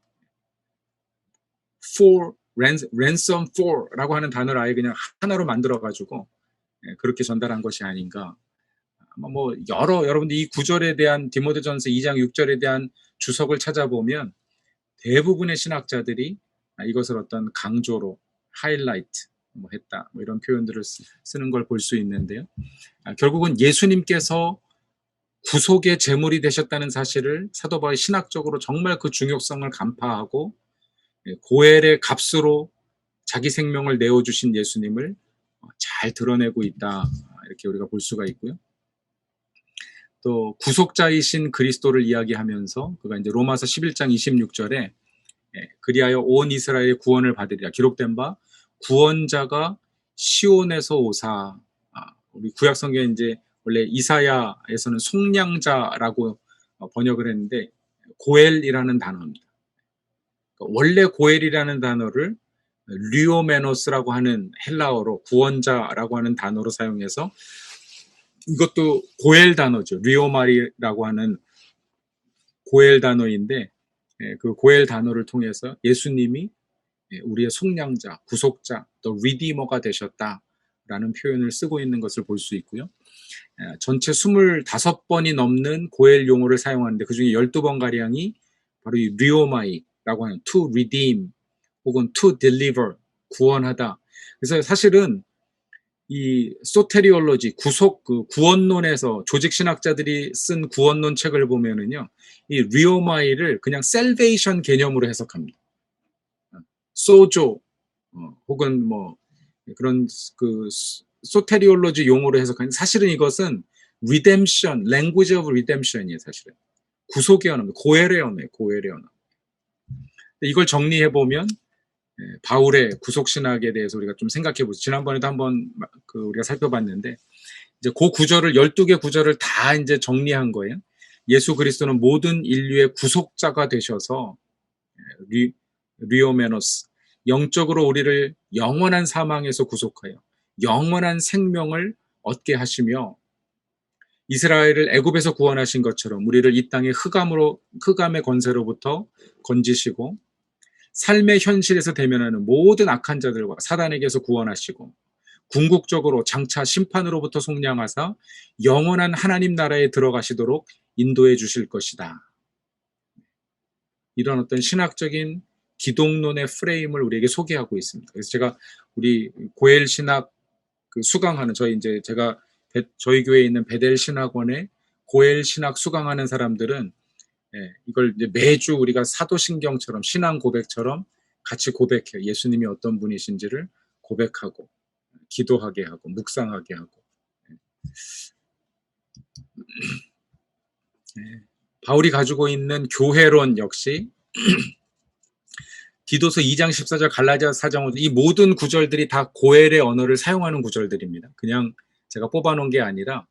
for, ransom for라고 하는 단어를 아예 그냥 하나로 만들어가지고 그렇게 전달한 것이 아닌가. 뭐 여러분들 이 구절에 대한 디모데전서 2장 6절에 대한 주석을 찾아보면 대부분의 신학자들이 이것을 어떤 강조로 하이라이트 했다 뭐 이런 표현들을 쓰는 걸 볼 수 있는데요. 결국은 예수님께서 구속의 제물이 되셨다는 사실을 사도 바울이 신학적으로 정말 그 중요성을 간파하고 고엘의 값으로 자기 생명을 내어주신 예수님을 잘 드러내고 있다 이렇게 우리가 볼 수가 있고요. 또 구속자이신 그리스도를 이야기하면서 그가 이제 로마서 11장 26절에 그리하여 온 이스라엘의 구원을 받으리라 기록된 바 구원자가 시온에서 오사. 우리 구약 성경에 이제 원래 이사야에서는 속량자라고 번역을 했는데 고엘이라는 단어입니다. 원래 고엘이라는 단어를 류오메노스라고 하는 헬라어로 구원자라고 하는 단어로 사용해서 이것도 고엘 단어죠. 리오마리라고 하는 고엘 단어인데 그 고엘 단어를 통해서 예수님이 우리의 속량자, 구속자, 또 리디머가 되셨다라는 표현을 쓰고 있는 것을 볼 수 있고요. 전체 25번이 넘는 고엘 용어를 사용하는데 그중에 12번가량이 바로 이 리오마이라고 하는 to redeem 혹은 to deliver, 구원하다. 그래서 사실은 이 소테리올로지, 구원론에서 조직신학자들이 쓴 구원론 책을 보면은요, 이 리오마이를 그냥 셀베이션 개념으로 해석합니다. 소조, 혹은 뭐 그런 그 소테리올로지 용어로 해석하는 사실은 이것은 redemption, language of redemption이에요, 사실은. 구속의 언어입니다. 고엘의 언어예요, 고엘의 언어. 이걸 정리해 보면 바울의 구속신학에 대해서 우리가 좀 생각해 보죠. 지난번에도 한번 우리가 살펴봤는데, 이제 그 구절을, 12개 구절을 다 이제 정리한 거예요. 예수 그리스도는 모든 인류의 구속자가 되셔서, 리오메노스, 영적으로 우리를 영원한 사망에서 구속하여 영원한 생명을 얻게 하시며, 이스라엘을 애굽에서 구원하신 것처럼 우리를 이 땅의 흑암의 권세로부터 건지시고, 삶의 현실에서 대면하는 모든 악한 자들과 사단에게서 구원하시고 궁극적으로 장차 심판으로부터 속량하사 영원한 하나님 나라에 들어가시도록 인도해 주실 것이다. 이런 어떤 신학적인 기독론의 프레임을 우리에게 소개하고 있습니다. 그래서 제가 우리 고엘 신학 수강하는 저희 교회에 있는 베델 신학원에 고엘 신학 수강하는 사람들은 이걸 이제 매주 우리가 사도신경처럼 신앙 고백처럼 같이 고백해요. 예수님이 어떤 분이신지를 고백하고 기도하게 하고 묵상하게 하고. 바울이 가지고 있는 교회론 역시 디도서 2장 14절, 갈라디아 4장 5절 이 모든 구절들이 다 고엘의 언어를 사용하는 구절들입니다. 그냥 제가 뽑아놓은 게 아니라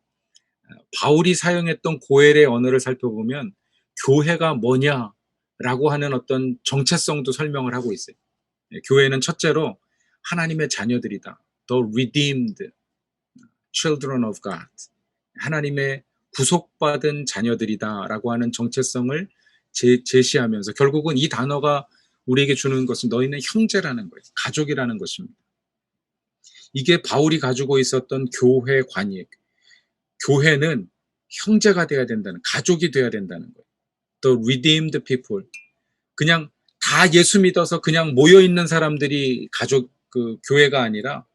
바울이 사용했던 고엘의 언어를 살펴보면 교회가 뭐냐라고 하는 어떤 정체성도 설명을 하고 있어요. 교회는 첫째로 하나님의 자녀들이다. The redeemed children of God. 하나님의 구속받은 자녀들이다라고 하는 정체성을 제시하면서 결국은 이 단어가 우리에게 주는 것은 너희는 형제라는 거예요. 가족이라는 것입니다. 이게 바울이 가지고 있었던 교회 관이에요. 교회는 형제가 돼야 된다는, 가족이 돼야 된다는 거예요. The redeemed people. 그냥 다 예수 믿어서 그냥 모여있는 사람들이 교회가 아니라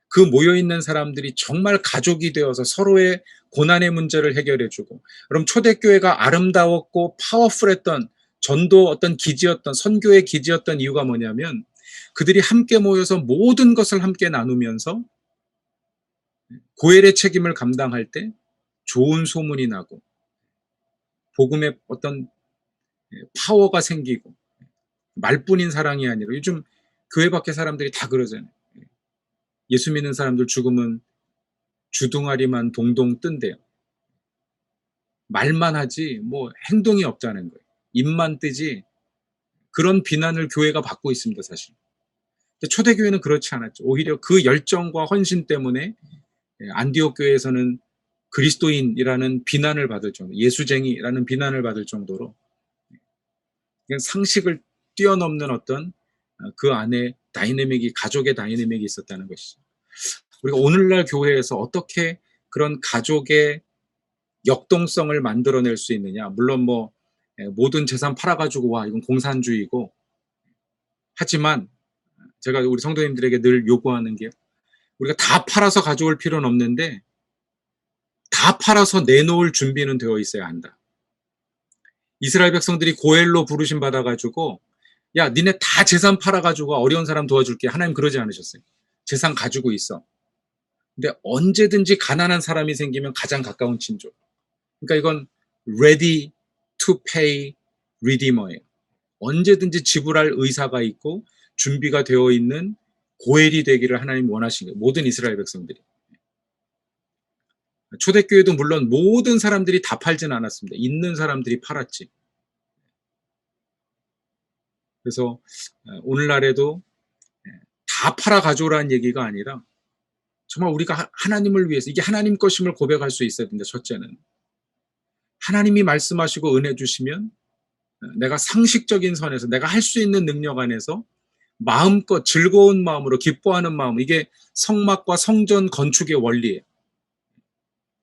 그 모여있는 사람들이 정말 가족이 되어서 서로의 고난의 문제를 해결해주고, 그럼 초대교회가 아름다웠고 파워풀했던 전도 어떤 기지였던, 선교의 기지였던 이유가 뭐냐면 그들이 함께 모여서 모든 것을 함께 나누면서 고엘의 책임을 감당할 때 좋은 소문이 나고 복음의 어떤 파워가 생기고, 말뿐인 사랑이 아니라 요즘 교회 밖에 사람들이 다 그러잖아요. 예수 믿는 사람들 죽으면 주둥아리만 동동 뜬대요. 말만 하지 뭐 행동이 없다는 거예요. 입만 뜨지. 그런 비난을 교회가 받고 있습니다, 사실. 근데 초대교회는 그렇지 않았죠. 오히려 그 열정과 헌신 때문에 안디옥 교회에서는 그리스도인이라는 비난을 받을 정도, 예수쟁이라는 비난을 받을 정도로 상식을 뛰어넘는 어떤 그 안에 다이내믹이, 가족의 다이내믹이 있었다는 것이죠. 우리가 오늘날 교회에서 어떻게 그런 가족의 역동성을 만들어낼 수 있느냐. 물론 뭐 모든 재산 팔아가지고 와, 이건 공산주의고, 하지만 제가 우리 성도님들에게 늘 요구하는 게, 우리가 다 팔아서 가져올 필요는 없는데 다 팔아서 내놓을 준비는 되어 있어야 한다. 이스라엘 백성들이 고엘로 부르심 받아가지고, 야, 니네 다 재산 팔아가지고 어려운 사람 도와줄게. 하나님 그러지 않으셨어요. 재산 가지고 있어. 근데 언제든지 가난한 사람이 생기면 가장 가까운 친족. 그러니까 이건 ready to pay redeemer예요. 언제든지 지불할 의사가 있고 준비가 되어 있는 고엘이 되기를 하나님 원하신 거예요. 모든 이스라엘 백성들이. 초대교회도 물론 모든 사람들이 다 팔진 않았습니다. 있는 사람들이 팔았지. 그래서 오늘날에도 다 팔아 가져오라는 얘기가 아니라 정말 우리가 하나님을 위해서, 이게 하나님 것임을 고백할 수 있어야 된다. 첫째는 하나님이 말씀하시고 은혜 주시면 내가 상식적인 선에서 내가 할 수 있는 능력 안에서 마음껏 즐거운 마음으로 기뻐하는 마음, 이게 성막과 성전 건축의 원리예요.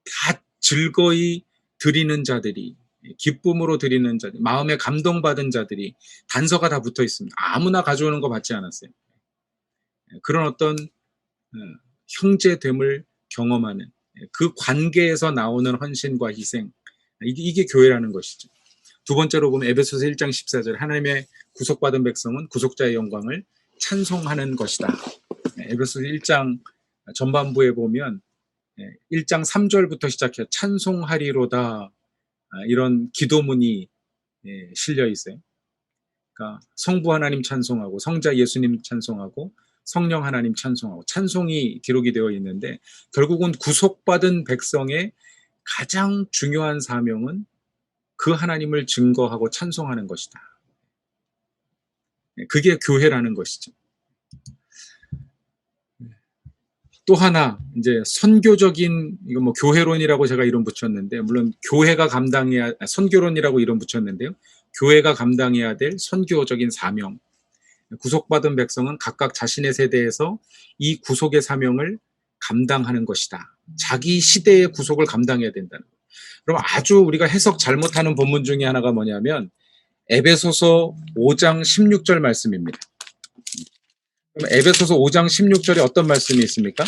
다 즐거이 드리는 자들이, 기쁨으로 드리는 자들, 마음에 감동받은 자들이 단서가 다 붙어 있습니다. 아무나 가져오는 거 받지 않았어요. 그런 어떤 형제됨을 경험하는 그 관계에서 나오는 헌신과 희생, 이게 교회라는 것이죠. 두 번째로 보면 에베소서 1장 14절, 하나님의 구속받은 백성은 구속자의 영광을 찬송하는 것이다. 에베소서 1장 전반부에 보면 1장 3절부터 시작해서 찬송하리로다, 이런 기도문이 실려 있어요. 그러니까 성부 하나님 찬송하고 성자 예수님 찬송하고 성령 하나님 찬송하고 찬송이 기록이 되어 있는데, 결국은 구속받은 백성의 가장 중요한 사명은 그 하나님을 증거하고 찬송하는 것이다. 그게 교회라는 것이죠. 또 하나, 이제 선교적인, 이거 뭐 교회론이라고 제가 이름 붙였는데, 물론 교회가 감당해야, 선교론이라고 이름 붙였는데요. 교회가 감당해야 될 선교적인 사명. 구속받은 백성은 각각 자신의 세대에서 이 구속의 사명을 감당하는 것이다. 자기 시대의 구속을 감당해야 된다는 거예요. 그럼 아주 우리가 해석 잘못하는 본문 중에 하나가 뭐냐면 에베소서 5장 16절 말씀입니다. 그럼 에베소서 5장 16절에 어떤 말씀이 있습니까?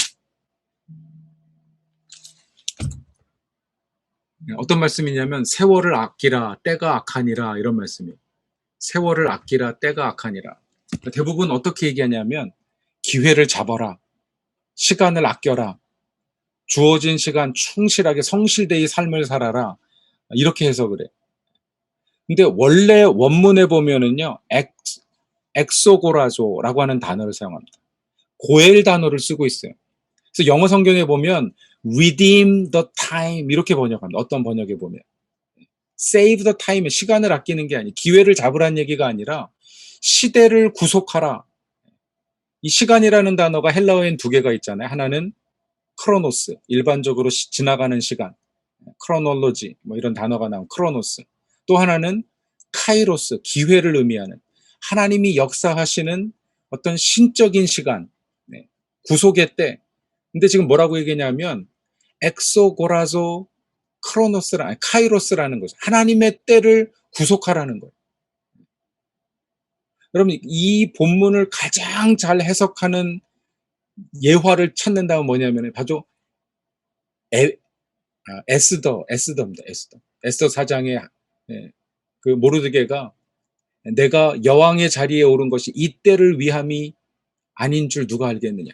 어떤 말씀이냐면 세월을 아끼라 때가 악하니라, 이런 말씀이에요. 세월을 아끼라 때가 악하니라. 대부분 어떻게 얘기하냐면 기회를 잡아라, 시간을 아껴라, 주어진 시간 충실하게 성실되이 삶을 살아라, 이렇게 해석을 해. 근데 원래 원문에 보면은요, 엑소고라조라고 하는 단어를 사용합니다. 고엘 단어를 쓰고 있어요. 그래서 영어 성경에 보면 redeem the time 이렇게 번역합니다. 어떤 번역에 보면 save the time, 시간을 아끼는 게 아니라 기회를 잡으라는 얘기가 아니라 시대를 구속하라. 이 시간이라는 단어가 헬라어엔 두 개가 있잖아요. 하나는 크로노스, 일반적으로 지나가는 시간. 크로놀로지 뭐 이런 단어가 나온 크로노스. 또 하나는 카이로스, 기회를 의미하는 하나님이 역사하시는 어떤 신적인 시간, 네, 구속의 때. 근데 지금 뭐라고 얘기냐면 엑소고라zo 카이로스라는 거죠. 하나님의 때를 구속하라는 거예요. 여러분 이 본문을 가장 잘 해석하는 예화를 찾는다면 뭐냐면 바로 에스더입니다. 에스더 사장의 그 모르드게가 내가 여왕의 자리에 오른 것이 이때를 위함이 아닌 줄 누가 알겠느냐.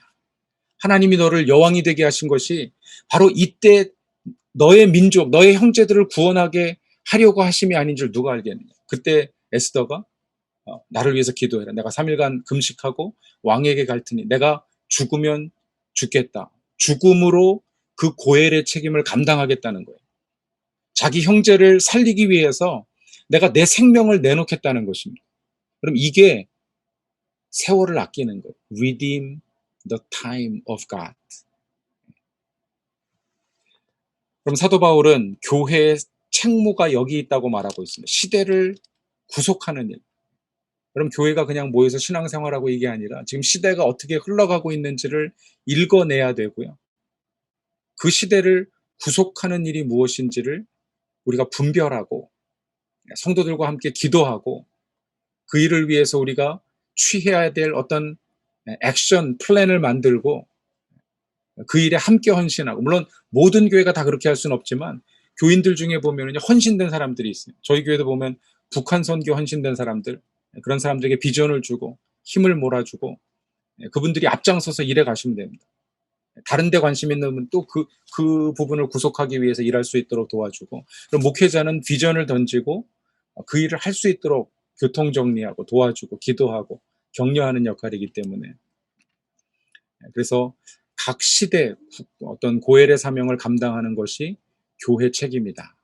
하나님이 너를 여왕이 되게 하신 것이 바로 이때 너의 민족, 너의 형제들을 구원하게 하려고 하심이 아닌 줄 누가 알겠느냐. 그때 에스더가 나를 위해서 기도해라. 내가 3일간 금식하고 왕에게 갈 테니 내가 죽으면 죽겠다. 죽음으로 그 고엘의 책임을 감당하겠다는 거예요. 자기 형제를 살리기 위해서 내가 내 생명을 내놓겠다는 것입니다. 그럼 이게 세월을 아끼는 거예요. Redeem the time of God. 그럼 사도 바울은 교회의 책무가 여기 있다고 말하고 있습니다. 시대를 구속하는 일. 그럼 교회가 그냥 모여서 신앙생활하고 이게 아니라 지금 시대가 어떻게 흘러가고 있는지를 읽어내야 되고요. 그 시대를 구속하는 일이 무엇인지를 우리가 분별하고 성도들과 함께 기도하고 그 일을 위해서 우리가 취해야 될 어떤 액션 플랜을 만들고 그 일에 함께 헌신하고, 물론 모든 교회가 다 그렇게 할 수는 없지만 교인들 중에 보면 헌신된 사람들이 있어요. 저희 교회도 보면 북한 선교 헌신된 사람들, 그런 사람들에게 비전을 주고 힘을 몰아주고 그분들이 앞장서서 일해 가시면 됩니다. 다른 데 관심 있는 분은 또 그 부분을 구속하기 위해서 일할 수 있도록 도와주고, 그럼 목회자는 비전을 던지고 그 일을 할 수 있도록 교통정리하고 도와주고 기도하고 격려하는 역할이기 때문에, 그래서 각 시대 어떤 고엘의 사명을 감당하는 것이 교회 책임이다.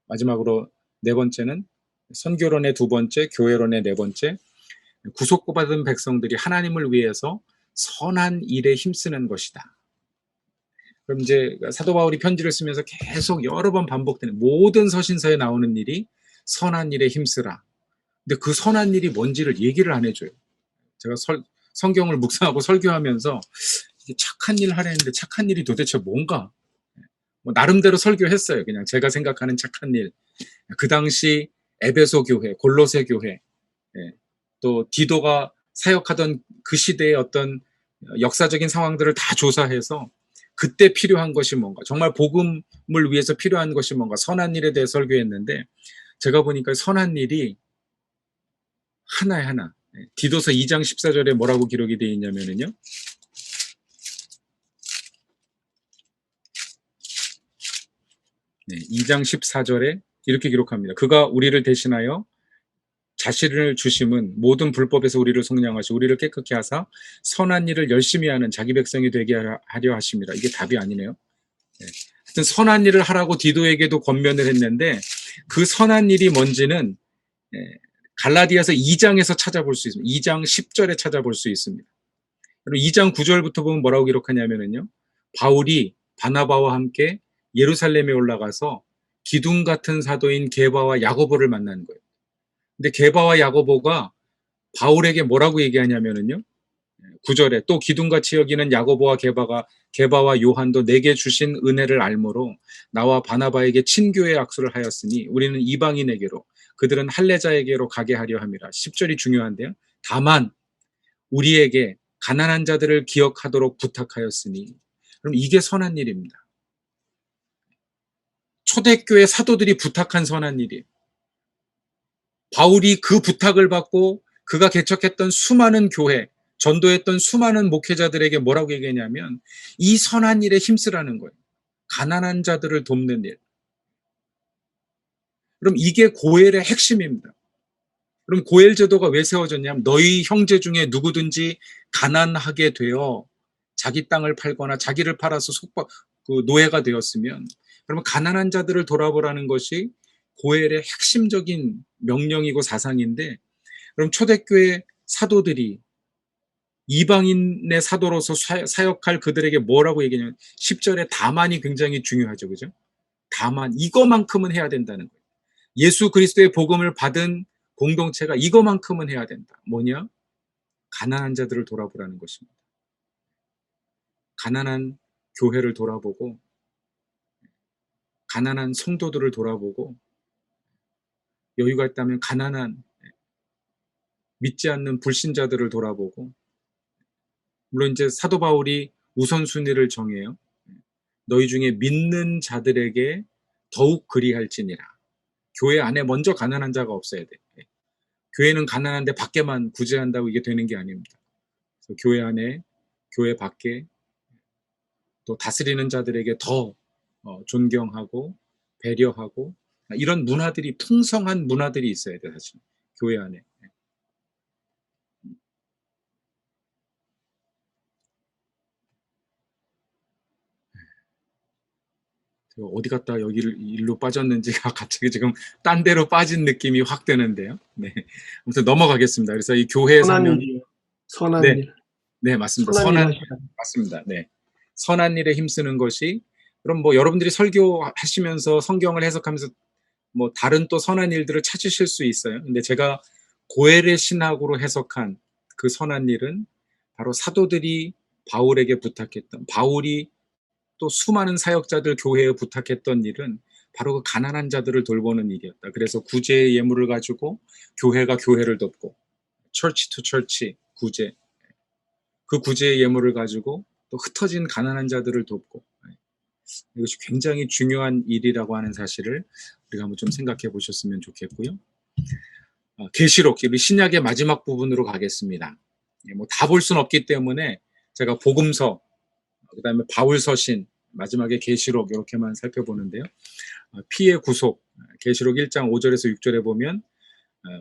마지막으로 네 번째는 선교론의 두 번째, 교회론의 네 번째, 구속받은 백성들이 하나님을 위해서 선한 일에 힘쓰는 것이다. 그럼 이제 사도 바울이 편지를 쓰면서 계속 여러 번 반복되는 모든 서신서에 나오는 일이 선한 일에 힘쓰라. 근데 그 선한 일이 뭔지를 얘기를 안 해줘요. 제가 성경을 묵상하고 설교하면서 착한 일 하려 했는데 착한 일이 도대체 뭔가? 뭐 나름대로 설교했어요. 그냥 제가 생각하는 착한 일. 그 당시 에베소 교회, 골로새 교회, 또 디도가 사역하던 그 시대의 어떤 역사적인 상황들을 다 조사해서 그때 필요한 것이 뭔가, 정말 복음을 위해서 필요한 것이 뭔가, 선한 일에 대해 설교했는데 제가 보니까 선한 일이 하나에 하나. 디도서 2장 14절에 뭐라고 기록이 되어 있냐면요. 네, 2장 14절에 이렇게 기록합니다. 그가 우리를 대신하여 자신을 주심은 모든 불법에서 우리를 속량하시고 우리를 깨끗게 하사 선한 일을 열심히 하는 자기 백성이 되게 하려 하십니다. 이게 답이 아니네요. 하여튼 선한 일을 하라고 디도에게도 권면을 했는데 그 선한 일이 뭔지는 갈라디아서 2장에서 찾아볼 수 있습니다. 2장 10절에 찾아볼 수 있습니다. 그리고 2장 9절부터 보면 뭐라고 기록하냐면요. 바울이 바나바와 함께 예루살렘에 올라가서 기둥 같은 사도인 게바와 야고보를 만난 거예요. 근데 게바와 야고보가 바울에게 뭐라고 얘기하냐면요. 9절에 또 기둥같이 여기는 야고보와 게바와 요한도 내게 주신 은혜를 알므로 나와 바나바에게 친교의 약속을 하였으니 우리는 이방인에게로 그들은 할례자에게로 가게 하려 함이라. 10절이 중요한데요. 다만 우리에게 가난한 자들을 기억하도록 부탁하였으니, 그럼 이게 선한 일입니다. 초대교회 사도들이 부탁한 선한 일이에요. 바울이 그 부탁을 받고 그가 개척했던 수많은 교회, 전도했던 수많은 목회자들에게 뭐라고 얘기했냐면 이 선한 일에 힘쓰라는 거예요. 가난한 자들을 돕는 일. 그럼 이게 고엘의 핵심입니다. 그럼 고엘 제도가 왜 세워졌냐면 너희 형제 중에 누구든지 가난하게 되어 자기 땅을 팔거나 자기를 팔아서 노예가 되었으면, 그러면 가난한 자들을 돌아보라는 것이 고엘의 핵심적인 명령이고 사상인데, 그럼 초대교회 사도들이 이방인의 사도로서 사역할 그들에게 뭐라고 얘기하냐면 10절에 다만이 굉장히 중요하죠. 그죠? 다만 이거만큼은 해야 된다는 거예요. 예수 그리스도의 복음을 받은 공동체가 이거만큼은 해야 된다. 뭐냐? 가난한 자들을 돌아보라는 것입니다. 가난한 교회를 돌아보고, 가난한 성도들을 돌아보고, 여유가 있다면 가난한 믿지 않는 불신자들을 돌아보고, 물론 이제 사도 바울이 우선순위를 정해요. 너희 중에 믿는 자들에게 더욱 그리할지니라. 교회 안에 먼저 가난한 자가 없어야 돼. 교회는 가난한데 밖에만 구제한다고 이게 되는 게 아닙니다. 그래서 교회 안에, 교회 밖에 또 다스리는 자들에게 더 존경하고 배려하고 이런 문화들이, 풍성한 문화들이 있어야 돼, 사실 교회 안에. 어디 갔다 여기를 일로 빠졌는지가 갑자기 지금 딴 데로 빠진 느낌이 확 드는데요. 네. 아무튼 넘어가겠습니다. 그래서 이 교회 선한 사명, 일이요. 선한 네, 일. 네, 맞습니다. 선한 일 선한, 하시라. 맞습니다. 네. 선한 일에 힘쓰는 것이, 그럼 뭐 여러분들이 설교하시면서 성경을 해석하면서 뭐 다른 또 선한 일들을 찾으실 수 있어요. 근데 제가 고엘의 신학으로 해석한 그 선한 일은 바로 사도들이 바울에게 부탁했던, 바울이 또 수많은 사역자들 교회에 부탁했던 일은 바로 그 가난한 자들을 돌보는 일이었다. 그래서 구제의 예물을 가지고 교회가 교회를 돕고, church to church, 구제, 그 구제의 예물을 가지고 또 흩어진 가난한 자들을 돕고, 이것이 굉장히 중요한 일이라고 하는 사실을 우리가 한번 좀 생각해 보셨으면 좋겠고요. 계시록, 우리 신약의 마지막 부분으로 가겠습니다. 뭐 다 볼 수는 없기 때문에 제가 복음서, 그다음에 바울서신, 마지막에 계시록 이렇게만 살펴보는데요. 피의 구속, 계시록 1장 5절에서 6절에 보면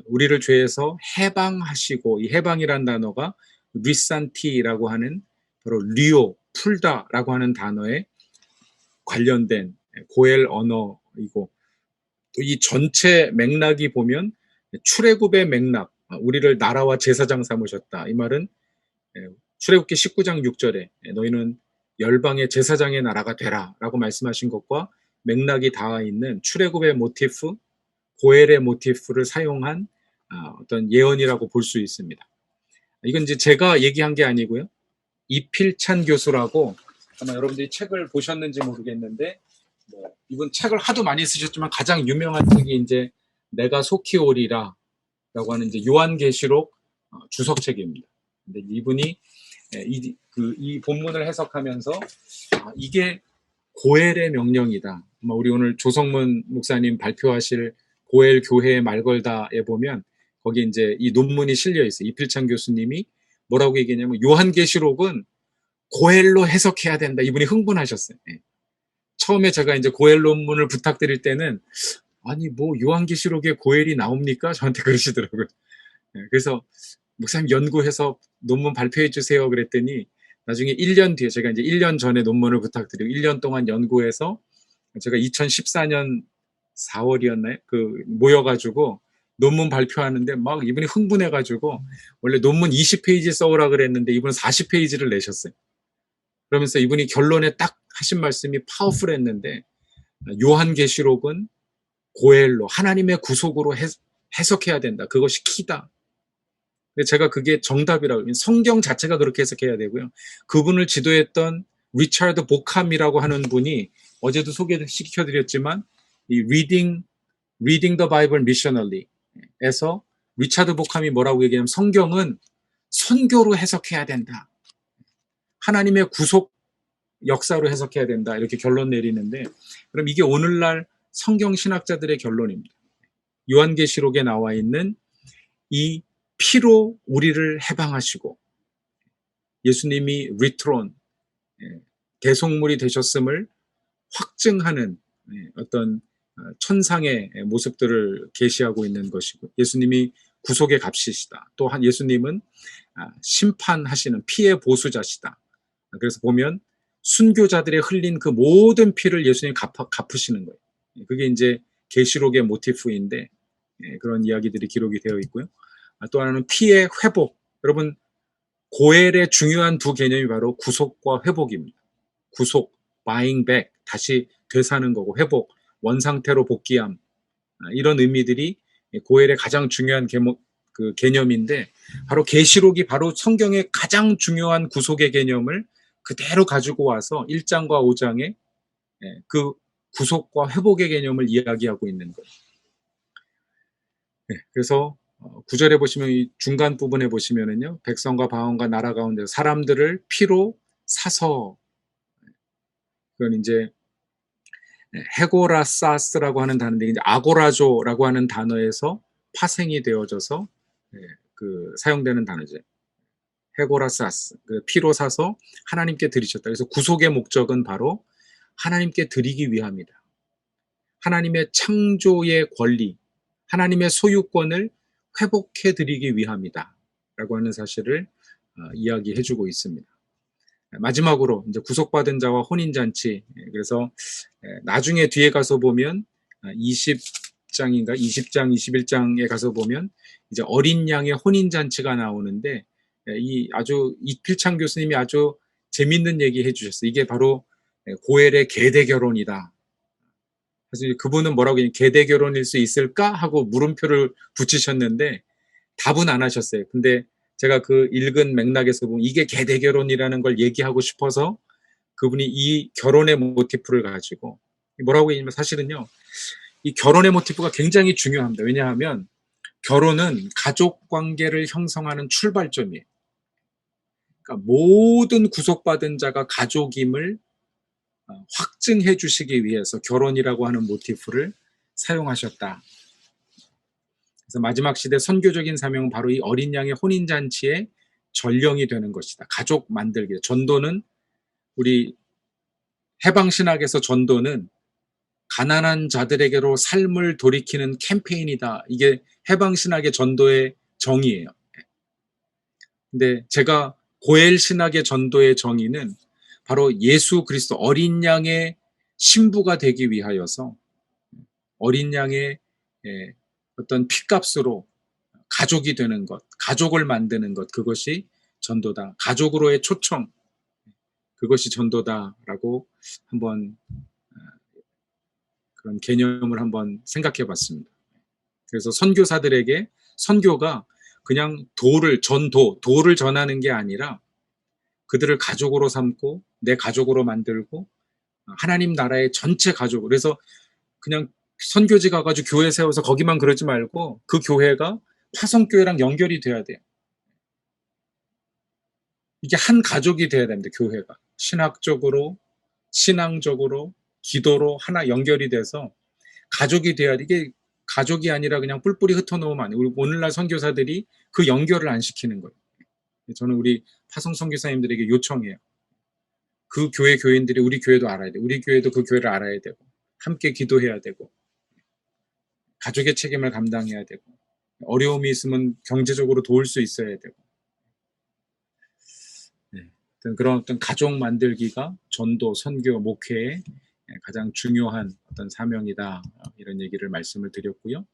우리를 죄에서 해방하시고, 이 해방이란 단어가 리산티라고 하는 바로 리오, 풀다라고 하는 단어에 관련된 고엘 언어이고, 또 이 전체 맥락이 보면 출애굽의 맥락, 우리를 나라와 제사장 삼으셨다. 이 말은 출애굽기 19장 6절에 너희는 열방의 제사장의 나라가 되라 라고 말씀하신 것과 맥락이 닿아 있는 출애굽의 모티프, 고엘의 모티프를 사용한 어떤 예언이라고 볼 수 있습니다. 이건 이제 제가 얘기한 게 아니고요. 이필찬 교수라고, 아마 여러분들이 책을 보셨는지 모르겠는데, 이분 책을 하도 많이 쓰셨지만 가장 유명한 책이 이제 내가 속히 오리라 라고 하는 이제 요한계시록 주석책입니다. 근데 이분이 이 본문을 해석하면서 이게 고엘의 명령이다. 우리 오늘 조성문 목사님 발표하실 고엘 교회의 말걸다에 보면 거기 이제 이 논문이 실려 있어요. 이필찬 교수님이 뭐라고 얘기했냐면 요한계시록은 고엘로 해석해야 된다. 이분이 흥분하셨어요. 처음에 제가 이제 고엘 논문을 부탁드릴 때는 아니 뭐 요한계시록에 고엘이 나옵니까? 저한테 그러시더라고요. 그래서 목사님 연구해서 논문 발표해 주세요 그랬더니 나중에 1년 뒤에, 제가 이제 1년 전에 논문을 부탁드리고 1년 동안 연구해서 제가 2014년 4월이었나요? 모여가지고 논문 발표하는데 막 이분이 흥분해가지고 원래 논문 20페이지 써오라 그랬는데 이분은 40페이지를 내셨어요. 그러면서 이분이 결론에 딱 하신 말씀이 파워풀했는데, 요한계시록은 고엘로 하나님의 구속으로 해석해야 된다. 그것이 키다. 제가 그게 정답이라고, 성경 자체가 그렇게 해석해야 되고요. 그분을 지도했던 리차드 보캄이라고 하는 분이 어제도 소개시켜드렸지만 이 Reading the Bible Missionally에서 리차드 보캄이 뭐라고 얘기하냐면 성경은 선교로 해석해야 된다. 하나님의 구속 역사로 해석해야 된다. 이렇게 결론 내리는데, 그럼 이게 오늘날 성경 신학자들의 결론입니다. 요한계시록에 나와 있는 이 피로 우리를 해방하시고 예수님이 리트론, 대속물이 되셨음을 확증하는 어떤 천상의 모습들을 계시하고 있는 것이고, 예수님이 구속의 값이시다. 또한 예수님은 심판하시는 피의 보수자시다. 그래서 보면 순교자들의 흘린 그 모든 피를 예수님이 갚으시는 거예요. 그게 이제 계시록의 모티프인데 그런 이야기들이 기록이 되어 있고요. 또 하나는 피의 회복. 여러분, 고엘의 중요한 두 개념이 바로 구속과 회복입니다. 구속, buying back, 다시 되사는 거고, 회복, 원상태로 복귀함, 이런 의미들이 고엘의 가장 중요한 개념인데, 바로 계시록이 바로 성경의 가장 중요한 구속의 개념을 그대로 가지고 와서 1장과 5장에 그 구속과 회복의 개념을 이야기하고 있는 거예요. 그래서 9절에 보시면 이 중간 부분에 보시면은요, 백성과 방언과 나라 가운데 사람들을 피로 사서, 그건 이제 헤고라사스라고 하는 단어인데 이제 아고라조라고 하는 단어에서 파생이 되어져서 사용되는 단어죠. 헤고라사스, 피로 사서 하나님께 드리셨다. 그래서 구속의 목적은 바로 하나님께 드리기 위함이다. 하나님의 창조의 권리, 하나님의 소유권을 회복해 드리기 위함이다. 라고 하는 사실을 이야기해 주고 있습니다. 마지막으로 이제 구속받은 자와 혼인잔치. 그래서 나중에 뒤에 가서 보면 20장인가 20장 21장에 가서 보면 이제 어린 양의 혼인잔치가 나오는데, 이필창 교수님이 아주 재밌는 얘기 해주셨어요. 이게 바로 고엘의 계대 결혼이다. 그래서 그분은 뭐라고 계대 결혼일 수 있을까 하고 물음표를 붙이셨는데 답은 안 하셨어요. 근데 제가 그 읽은 맥락에서 보면 이게 계대 결혼이라는 걸 얘기하고 싶어서 그분이 이 결혼의 모티프를 가지고 뭐라고 했냐면, 사실은요, 이 결혼의 모티프가 굉장히 중요합니다. 왜냐하면 결혼은 가족 관계를 형성하는 출발점이에요. 그러니까 모든 구속받은 자가 가족임을 확증해 주시기 위해서 결혼이라고 하는 모티프를 사용하셨다. 그래서 마지막 시대 선교적인 사명은 바로 이 어린 양의 혼인잔치의 전령이 되는 것이다. 가족 만들기. 전도는, 우리 해방신학에서 전도는 가난한 자들에게로 삶을 돌이키는 캠페인이다. 이게 해방신학의 전도의 정의예요. 근데 제가 고엘 신학의 전도의 정의는 바로 예수 그리스도 어린 양의 신부가 되기 위하여서 어린 양의 어떤 핏값으로 가족이 되는 것, 가족을 만드는 것, 그것이 전도다. 가족으로의 초청, 그것이 전도다라고 한번 그런 개념을 한번 생각해 봤습니다. 그래서 선교사들에게 선교가 그냥 도를 전하는 게 아니라 그들을 가족으로 삼고 내 가족으로 만들고 하나님 나라의 전체 가족, 그래서 그냥 선교지 가가지고 교회 세워서 거기만 그러지 말고 그 교회가 화성교회랑 연결이 돼야 돼요. 이게 한 가족이 돼야 됩니다. 교회가 신학적으로, 신앙적으로, 기도로 하나 연결이 돼서 가족이 돼야 돼. 이게 가족이 아니라 그냥 뿔뿔이 흩어놓으면 안 돼요. 우리 오늘날 선교사들이 그 연결을 안 시키는 거예요. 저는 우리 파송 선교사님들에게 요청해요. 그 교회 교인들이 우리 교회도 알아야 돼. 우리 교회도 그 교회를 알아야 되고 함께 기도해야 되고 가족의 책임을 감당해야 되고 어려움이 있으면 경제적으로 도울 수 있어야 되고, 그런 어떤 가족 만들기가 전도, 선교, 목회의 가장 중요한 어떤 사명이다. 이런 얘기를 말씀을 드렸고요.